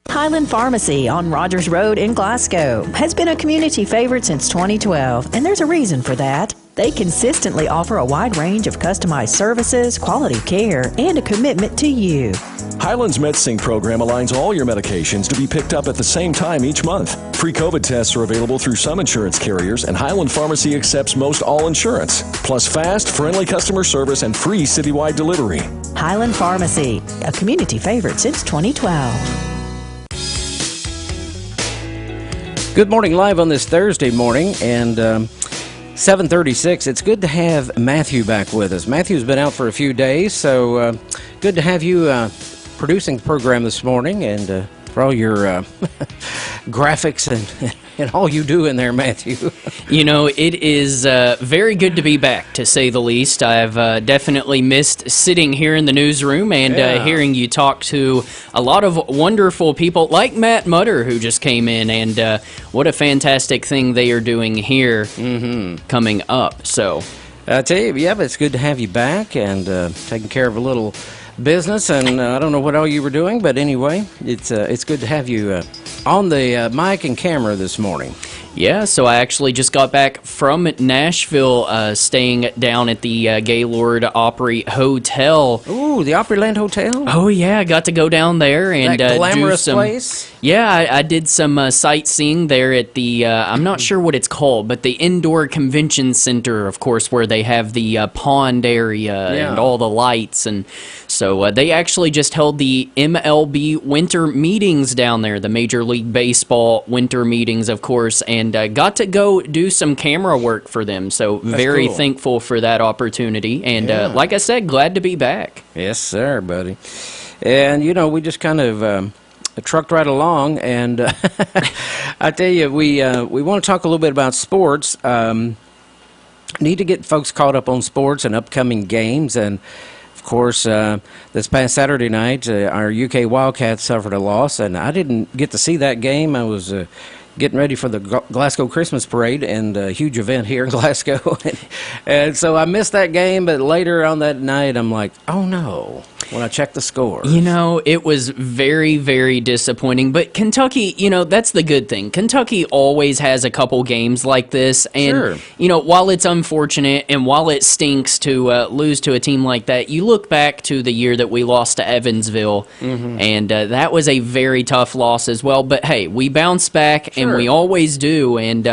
Highland Pharmacy on Rogers Road in Glasgow has been a community favorite since 2012, and there's a reason for that. They consistently offer a wide range of customized services, quality care, and a commitment to you. Highland's MedSync program aligns all your medications to be picked up at the same time each month. Free COVID tests are available through some insurance carriers, and Highland Pharmacy accepts most all insurance. Plus fast, friendly customer service and free citywide delivery. Highland Pharmacy, a community favorite since 2012. Good morning live on this Thursday morning, and 7:36. It's good to have Matthew back with us. Matthew's been out for a few days, so good to have you producing the program this morning and for all your graphics and all you do in there, Matthew. You know, it is very good to be back, to say the least. I've definitely missed sitting here in the newsroom and hearing you talk to a lot of wonderful people like Matt Mutter, who just came in, and what a fantastic thing they are doing here coming up. So, I tell you, yeah, but it's good to have you back and taking care of a little business, and I don't know what all you were doing, but anyway, it's good to have you on the mic and camera this morning. Yeah, so I actually just got back from Nashville, staying down at the Gaylord Opry Hotel. Ooh, the Opryland Hotel? Oh, yeah, I got to go down there and that glamorous do some place? Yeah, I did some sightseeing there at the, I'm not sure what it's called, but the Indoor Convention Center, of course, where they have the pond area and all the lights. And so they actually just held the MLB winter meetings down there, the Major League Baseball winter meetings, of course, and got to go do some camera work for them. So very thankful for that opportunity. And like I said, glad to be back. Yes, sir, buddy. And, you know, we just kind of trucked right along. And I tell you, we want to talk a little bit about sports. Need to get folks caught up on sports and upcoming games. And, of course, this past Saturday night, our UK Wildcats suffered a loss. And I didn't get to see that game. I was getting ready for the Glasgow Christmas Parade and a huge event here in Glasgow. And so I missed that game, but later on that night, I'm like, oh no, when I checked the score. You know, it was very, very disappointing. But Kentucky, you know, that's the good thing. Kentucky always has a couple games like this. And, you know, while it's unfortunate and while it stinks to lose to a team like that, you look back to the year that we lost to Evansville, and that was a very tough loss as well. But, hey, we bounced back, and we always do. And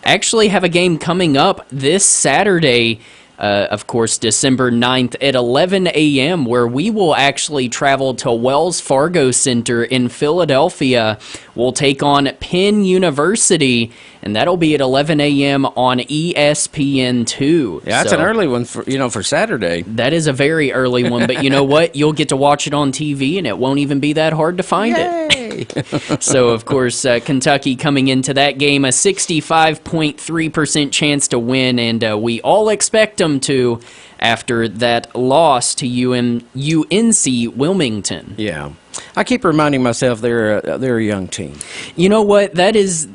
actually have a game coming up this Saturday, of course, December 9th at 11 a.m., where we will actually travel to Wells Fargo Center in Philadelphia. We'll take on Penn University, and that'll be at 11 a.m. on ESPN2. Yeah, that's an early one for Saturday. That is a very early one, but you know what? You'll get to watch it on TV, and it won't even be that hard to find it. So, of course, Kentucky coming into that game, a 65.3% chance to win, and we all expect them to after that loss to UNC Wilmington. Yeah. I keep reminding myself they're a young team. You know what? That is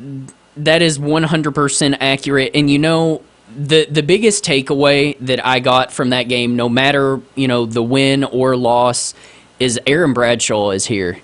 100% accurate. And you know, the biggest takeaway that I got from that game, no matter, you know, the win or loss, is Aaron Bradshaw is here.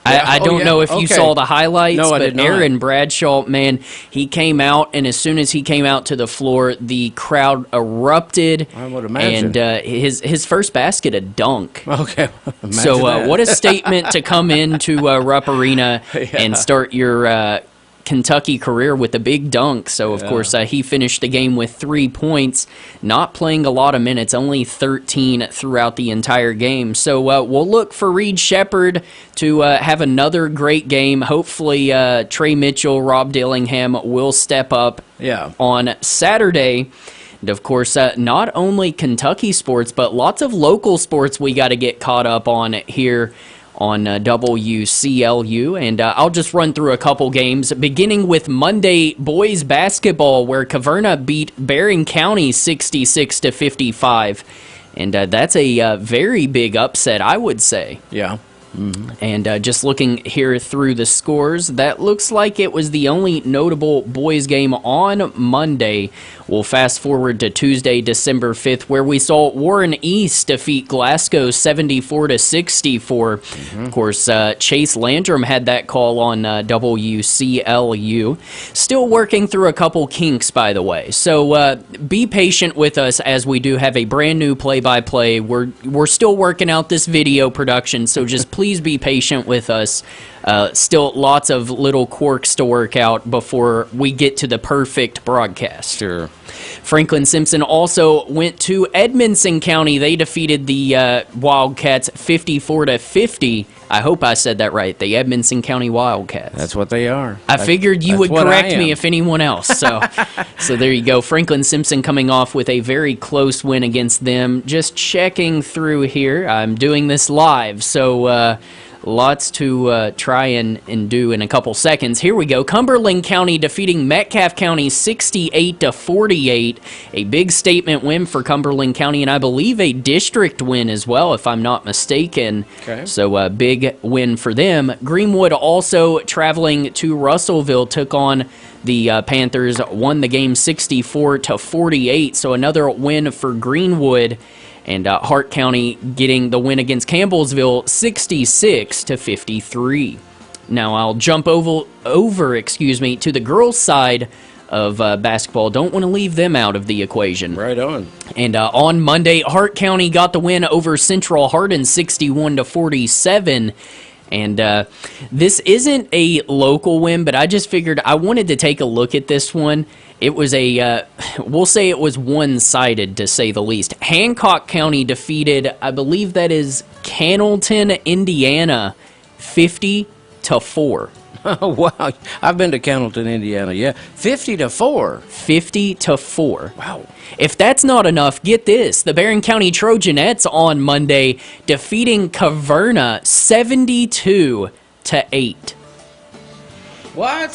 I don't know if you saw the highlights, but Aaron Bradshaw, man, he came out, and as soon as he came out to the floor, the crowd erupted. I would imagine. And his first basket, a dunk. Okay. So what a statement to come into Rupp Arena and start your Kentucky career with a big dunk. So, of course, he finished the game with 3 points, not playing a lot of minutes, only 13 throughout the entire game. So we'll look for Reed Sheppard to have another great game. Hopefully, Trey Mitchell, Rob Dillingham will step up on Saturday. And, of course, not only Kentucky sports, but lots of local sports we got to get caught up on here on WCLU, and I'll just run through a couple games, beginning with Monday boys basketball, where Caverna beat Barron County 66-55, and that's a very big upset, I would say. Yeah. And just looking here through the scores, that looks like it was the only notable boys game on Monday. We'll fast forward to Tuesday, December 5th, where we saw Warren East defeat Glasgow 74-64. Of course, Chase Landrum had that call on WCLU. Still working through a couple kinks, by the way. So be patient with us as we do have a brand new play-by-play. We're still working out this video production, so just please be patient with us. Still lots of little quirks to work out before we get to the perfect broadcast. Sure. Franklin Simpson also went to Edmonson County. They defeated the Wildcats 54-50. I hope I said that right. The Edmonson County Wildcats. That's what they are. I figured you would correct me if anyone else. So there you go. Franklin Simpson coming off with a very close win against them. Just checking through here. I'm doing this live, so Lots to try and do in a couple seconds. Here we go. Cumberland County defeating Metcalfe County 68-48. A big statement win for Cumberland County, and I believe a district win as well, if I'm not mistaken. Okay. So a big win for them. Greenwood also traveling to Russellville took on the Panthers, won the game 64-48. So another win for Greenwood. And Hart County getting the win against Campbellsville 66-53. Now I'll jump over to the girls' side of basketball. Don't want to leave them out of the equation. Right on. And on Monday, Hart County got the win over Central Hardin 61-47. And this isn't a local win, but I just figured I wanted to take a look at this one. It was we'll say it was one-sided, to say the least. Hancock County defeated, I believe that is Cannleton, Indiana, 50-4. Oh, wow. I've been to Cannleton, Indiana, yeah. 50-4. 50-4. Wow. If that's not enough, get this. The Barron County Trojanettes on Monday defeating Caverna 72-8. What?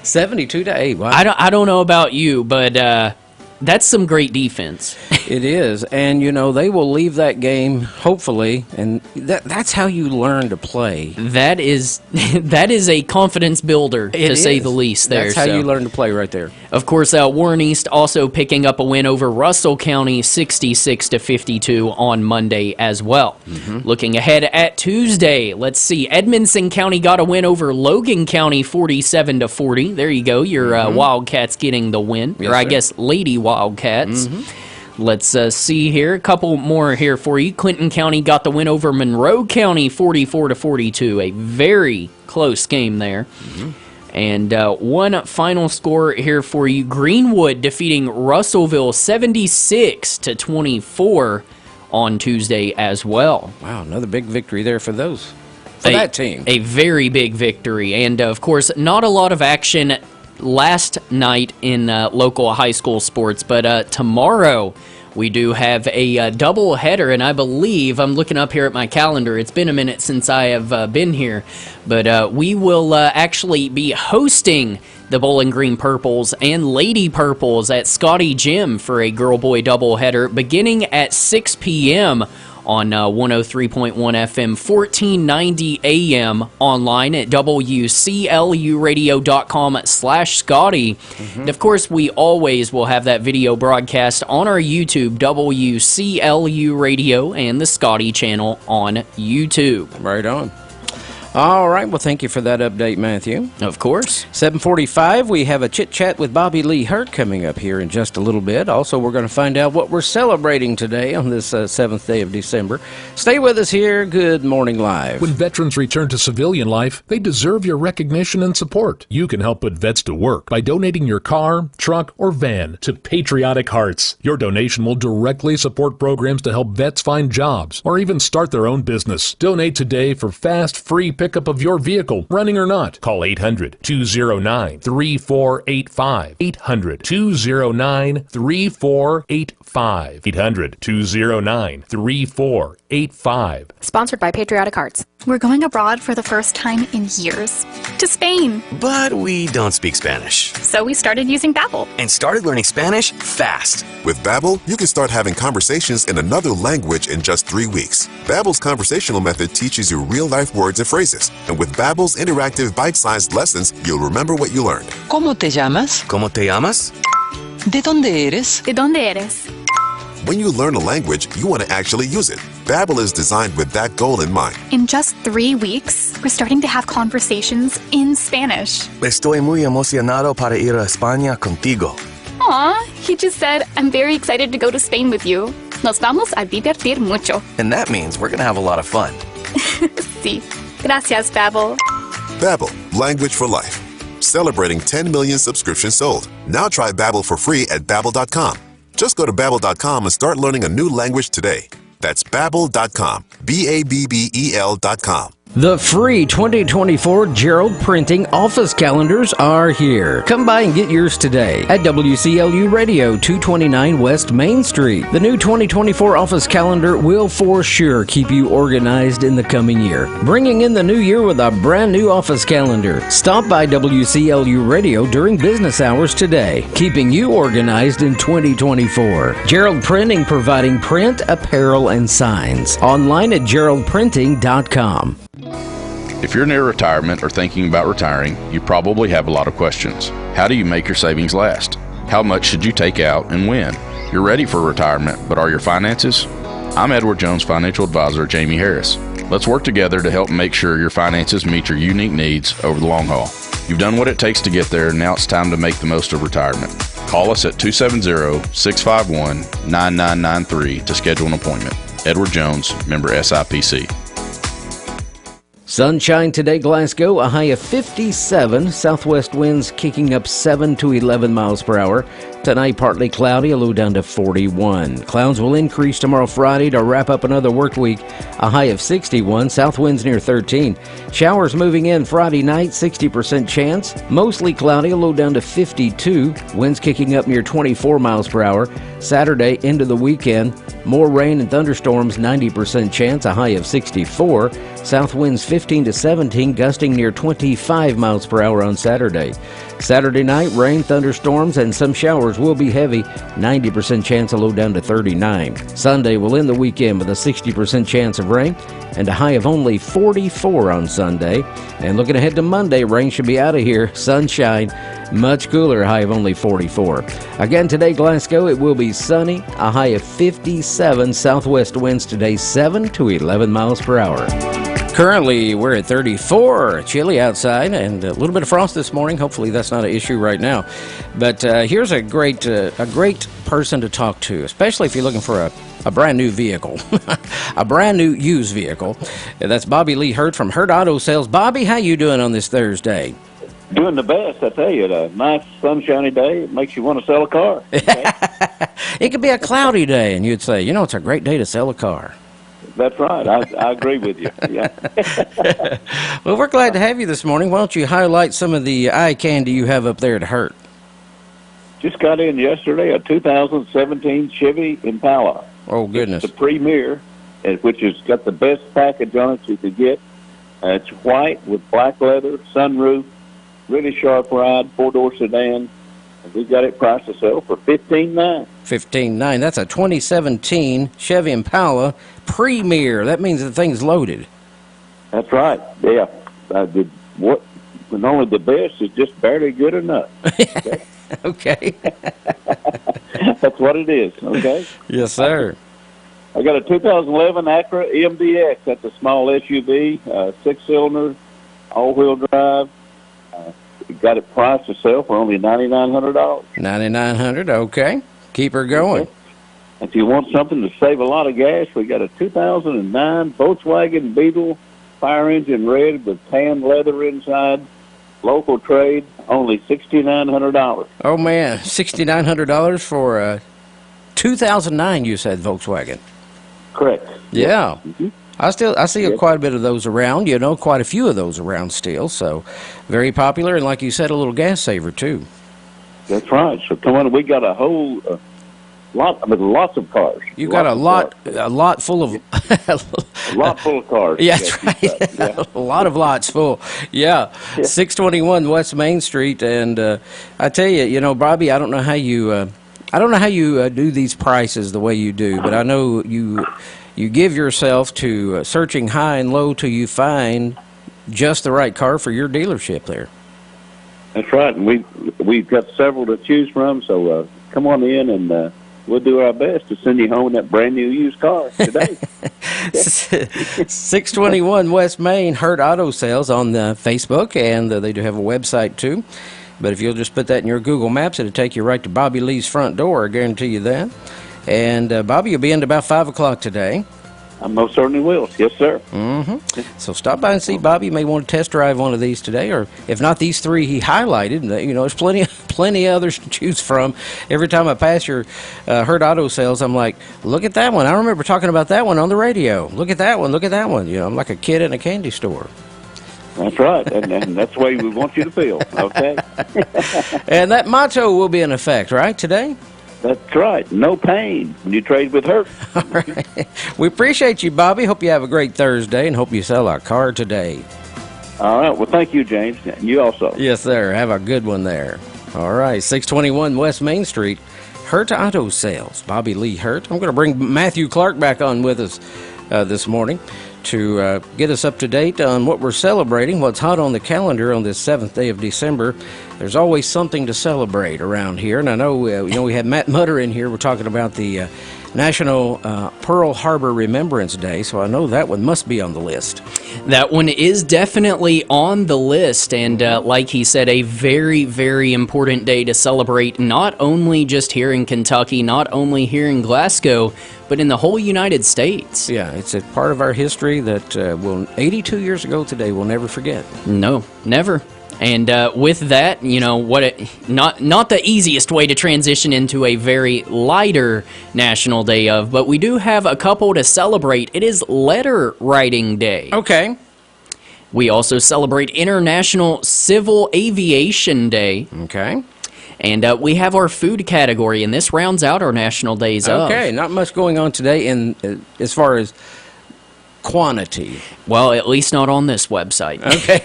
72-8. Wow. I don't know about you, but that's some great defense. It is, and they will leave that game hopefully, and that's how you learn to play. That is a confidence builder, to say the least. There, that's how you learn to play right there. Of course, Warren East also picking up a win over Russell County, 66-52 on Monday as well. Looking ahead at Tuesday, let's see. Edmondson County got a win over Logan County, 47-40. There you go. Your Wildcats getting the win, yes, or I sir. guess Lady Wildcats. Let's see here. A couple more here for you. Clinton County got the win over Monroe County, 44-42. A very close game there. And one final score here for you. Greenwood defeating Russellville 76-24 on Tuesday as well. Wow, another big victory there for that team. A very big victory. And, of course, not a lot of action last night in local high school sports, but tomorrow we do have a double header, and I believe, I'm looking up here at my calendar, it's been a minute since I have been here, but we will actually be hosting the Bowling Green Purples and Lady Purples at Scotty Gym for a girl-boy doubleheader beginning at 6 p.m. on 103.1 FM, 1490 AM, online at WCLUradio.com/Scotty. And of course, we always will have that video broadcast on our YouTube, WCLU Radio, and the Scotty channel on YouTube. Right on. All right, well, thank you for that update, Matthew. Of course. 7:45, we have a chit-chat with Bobby Lee Hurt coming up here in just a little bit. Also, we're going to find out what we're celebrating today on this 7th day of December. Stay with us here. Good Morning Live. When veterans return to civilian life, they deserve your recognition and support. You can help put vets to work by donating your car, truck, or van to Patriotic Hearts. Your donation will directly support programs to help vets find jobs or even start their own business. Donate today for fast, free pickup of your vehicle, running or not. Call 800-209-3485. 800-209-3485. 800-209-3485. Sponsored by Patriotic Hearts. We're going abroad for the first time in years. To Spain. But we don't speak Spanish. So we started using Babbel. And started learning Spanish fast. With Babbel, you can start having conversations in another language in just 3 weeks. Babbel's conversational method teaches you real-life words and phrases. And with Babbel's interactive bite-sized lessons, you'll remember what you learned. ¿Cómo te llamas? ¿Cómo te llamas? ¿De dónde eres? ¿De dónde eres? When you learn a language, you want to actually use it. Babbel is designed with that goal in mind. In just 3 weeks, we're starting to have conversations in Spanish. Estoy muy emocionado para ir a España contigo. Aw, he just said, I'm very excited to go to Spain with you. Nos vamos a divertir mucho. And that means we're going to have a lot of fun. Sí. Gracias, Babbel. Babbel, language for life. Celebrating 10 million subscriptions sold. Now try Babbel for free at Babbel.com. Just go to Babbel.com and start learning a new language today. That's Babbel.com. Babbel.com. The free 2024 Gerald Printing office calendars are here. Come by and get yours today at WCLU Radio, 229 West Main Street. The new 2024 office calendar will for sure keep you organized in the coming year. Bringing in the new year with a brand new office calendar. Stop by WCLU Radio during business hours today, keeping you organized in 2024. Gerald Printing, providing print, apparel, and signs. Online at geraldprinting.com. If you're near retirement or thinking about retiring, you probably have a lot of questions. How do you make your savings last? How much should you take out and when? You're ready for retirement, but are your finances? I'm Edward Jones Financial Advisor Jamie Harris. Let's work together to help make sure your finances meet your unique needs over the long haul. You've done what it takes to get there, now it's time to make the most of retirement. Call us at 270-651-9993 to schedule an appointment. Edward Jones, member SIPC. Sunshine today, Glasgow, a high of 57. Southwest winds kicking up 7 to 11 miles per hour. Tonight, partly cloudy, a low down to 41. Clouds will increase tomorrow, Friday, to wrap up another work week. A high of 61. South winds near 13. Showers moving in Friday night, 60% chance. Mostly cloudy, a low down to 52. Winds kicking up near 24 miles per hour. Saturday into the weekend, more rain and thunderstorms, 90% chance, a high of 64. South winds 15 to 17, gusting near 25 miles per hour on Saturday. Saturday night, rain, thunderstorms, and some showers will be heavy, 90% chance, a low down to 39. Sunday will end the weekend with a 60% chance of rain and a high of only 44 on Sunday. And looking ahead to Monday, rain should be out of here, sunshine, much cooler, a high of only 44. Again today, Glasgow, it will be sunny, a high of 57. Southwest winds today 7 to 11 miles per hour. Currently, we're at 34, chilly outside, and a little bit of frost this morning. Hopefully that's not an issue right now. But here's a great person to talk to, especially if you're looking for a brand new vehicle, a brand new used vehicle. That's Bobby Lee Hurt from Hurt Auto Sales. Bobby, how you doing on this Thursday? Doing the best, I tell you. A nice sunshiny day, it makes you want to sell a car. Okay? It could be a cloudy day, and you'd say, it's a great day to sell a car. That's right. I agree with you. Yeah. Well, we're glad to have you this morning. Why don't you highlight some of the eye candy you have up there at Hurt? Just got in yesterday a 2017 Chevy Impala. Oh, goodness. It's the Premier, which has got the best package on it you could get. It's white with black leather, sunroof, really sharp ride, four-door sedan. And we got it priced to sell for $15,900. $15,900. That's a 2017 Chevy Impala Premier. That means the thing's loaded. That's right. Yeah. Not only the best, is just barely good enough. Okay. Okay. That's what it is. Okay. Yes, sir. I got a 2011 Acura MDX. That's a small SUV, 6-cylinder, all-wheel drive. Got it priced to sell for only $9,900. $9,900. Okay. Keep her going. Okay. If you want something to save a lot of gas, we got a 2009 Volkswagen Beetle, fire engine red with tan leather inside, local trade, only $6,900. Oh man, $6,900 for a 2009. You said Volkswagen. Correct. Yeah. Mm-hmm. I see quite a bit of those around. Quite a few of those around still. So, very popular, and like you said, a little gas saver too. That's right. So come on, we got a whole lots of cars. You got a lot full of a lot full of cars. Yeah, that's right. Yeah. A lot of lots full. Yeah. 621 West Main Street, and I tell you, Bobby, I don't know how you do these prices the way you do, but I know you give yourself to searching high and low till you find just the right car for your dealership there. That's right, and we've got several to choose from, so come on in and we'll do our best to send you home in that brand new used car today. 621 West Main, Hurt Auto Sales on Facebook, and they do have a website too. But if you'll just put that in your Google Maps, it'll take you right to Bobby Lee's front door, I guarantee you that. And Bobby, you'll be in about 5 o'clock today. I most certainly will. Yes, sir. Mm-hmm. So stop by and see Bobby. You may want to test drive one of these today, or if not these three he highlighted. There's plenty others to choose from. Every time I pass your Hurt Auto Sales, I'm like, look at that one. I remember talking about that one on the radio. Look at that one. Look at that one. I'm like a kid in a candy store. That's right, and that's the way we want you to feel, okay? And that motto will be in effect, right, today? That's right. No pain when you trade with Hurt. All right. We appreciate you, Bobby. Hope you have a great Thursday, and hope you sell a car today. All right. Well, thank you, James. And you also. Yes, sir. Have a good one there. All right. 621 West Main Street, Hurt Auto Sales. Bobby Lee Hurt. I'm going to bring Matthew Clark back on with us this morning to get us up to date on what we're celebrating, what's hot on the calendar on this 7th day of December. There's always something to celebrate around here, and I know we had Matt Mutter in here. We're talking about the National Pearl Harbor Remembrance Day, so I know that one must be on the list. That one is definitely on the list, and like he said, a very, very important day to celebrate, not only just here in Kentucky, not only here in Glasgow, but in the whole United States. Yeah, it's a part of our history that 82 years ago today, we'll never forget. No, never. And with that, not the easiest way to transition into a very lighter National Day of, but we do have a couple to celebrate. It is Letter Writing Day. Okay. We also celebrate International Civil Aviation Day. Okay. And we have our food category, and this rounds out our National Days of. Okay, not much going on today as far as quantity. Well, at least not on this website. Okay.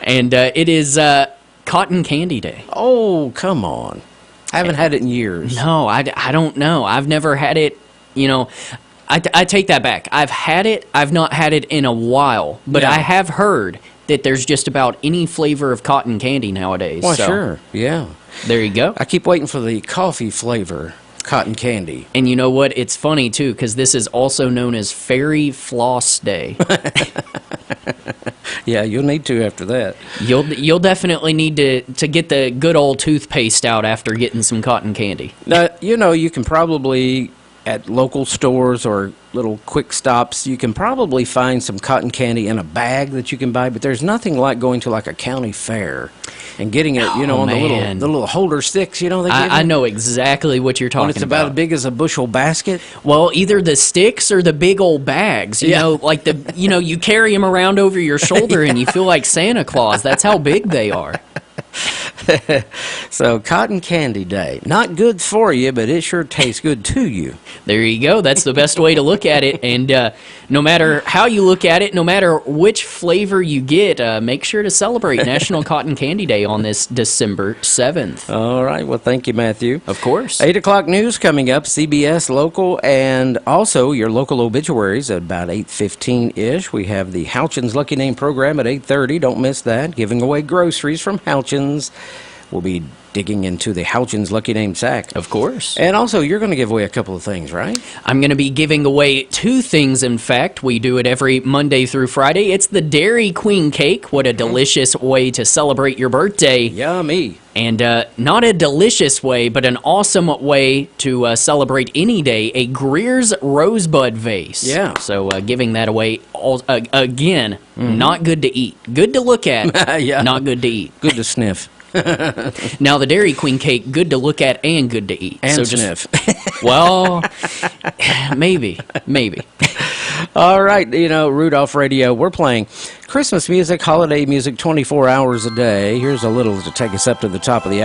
And it is Cotton Candy Day. Oh, come on. I haven't had it in years. No, I don't know. I've never had it, I take that back. I've had it. I've not had it in a while. But I have heard that there's just about any flavor of cotton candy nowadays. Well, sure. Yeah. There you go. I keep waiting for the coffee flavor cotton candy. And you know what? It's funny, too, because this is also known as Fairy Floss Day. Yeah, you'll need to after that. You'll definitely need to get the good old toothpaste out after getting some cotton candy. Now, you can probably, at local stores or little quick stops, you can probably find some cotton candy in a bag that you can buy, but there's nothing like going to like a county fair and getting it, on the little holder sticks, they give you. I know exactly what you're talking about. When it's about as big as a bushel basket? Well, either the sticks or the big old bags, like you carry them around over your shoulder and you feel like Santa Claus. That's how big they are. So, Cotton Candy Day. Not good for you, but it sure tastes good to you. There you go. That's the best way to look at it. And no matter how you look at it, no matter which flavor you get, make sure to celebrate National Cotton Candy Day on this December 7th. All right. Well, thank you, Matthew. Of course. 8 o'clock news coming up, CBS Local, and also your local obituaries at about 8:15-ish. We have the Houchins Lucky Name program at 8:30. Don't miss that. Giving away groceries from Houchins. We'll be digging into the Houchins Lucky Name sack. Of course. And also, you're going to give away a couple of things, right? I'm going to be giving away 2 things, in fact. We do it every Monday through Friday. It's the Dairy Queen cake. What a delicious way to celebrate your birthday. Yummy. And not a delicious way, but an awesome way to celebrate any day, a Greer's Rosebud vase. Yeah. So giving that away, again, not good to eat. Good to look at, yeah. Not good to eat. Good to sniff. Now, the Dairy Queen cake, good to look at and good to eat. And so sniff. Well, maybe. All right, Rudolph Radio, we're playing Christmas music, holiday music, 24 hours a day. Here's a little to take us up to the top of the hour.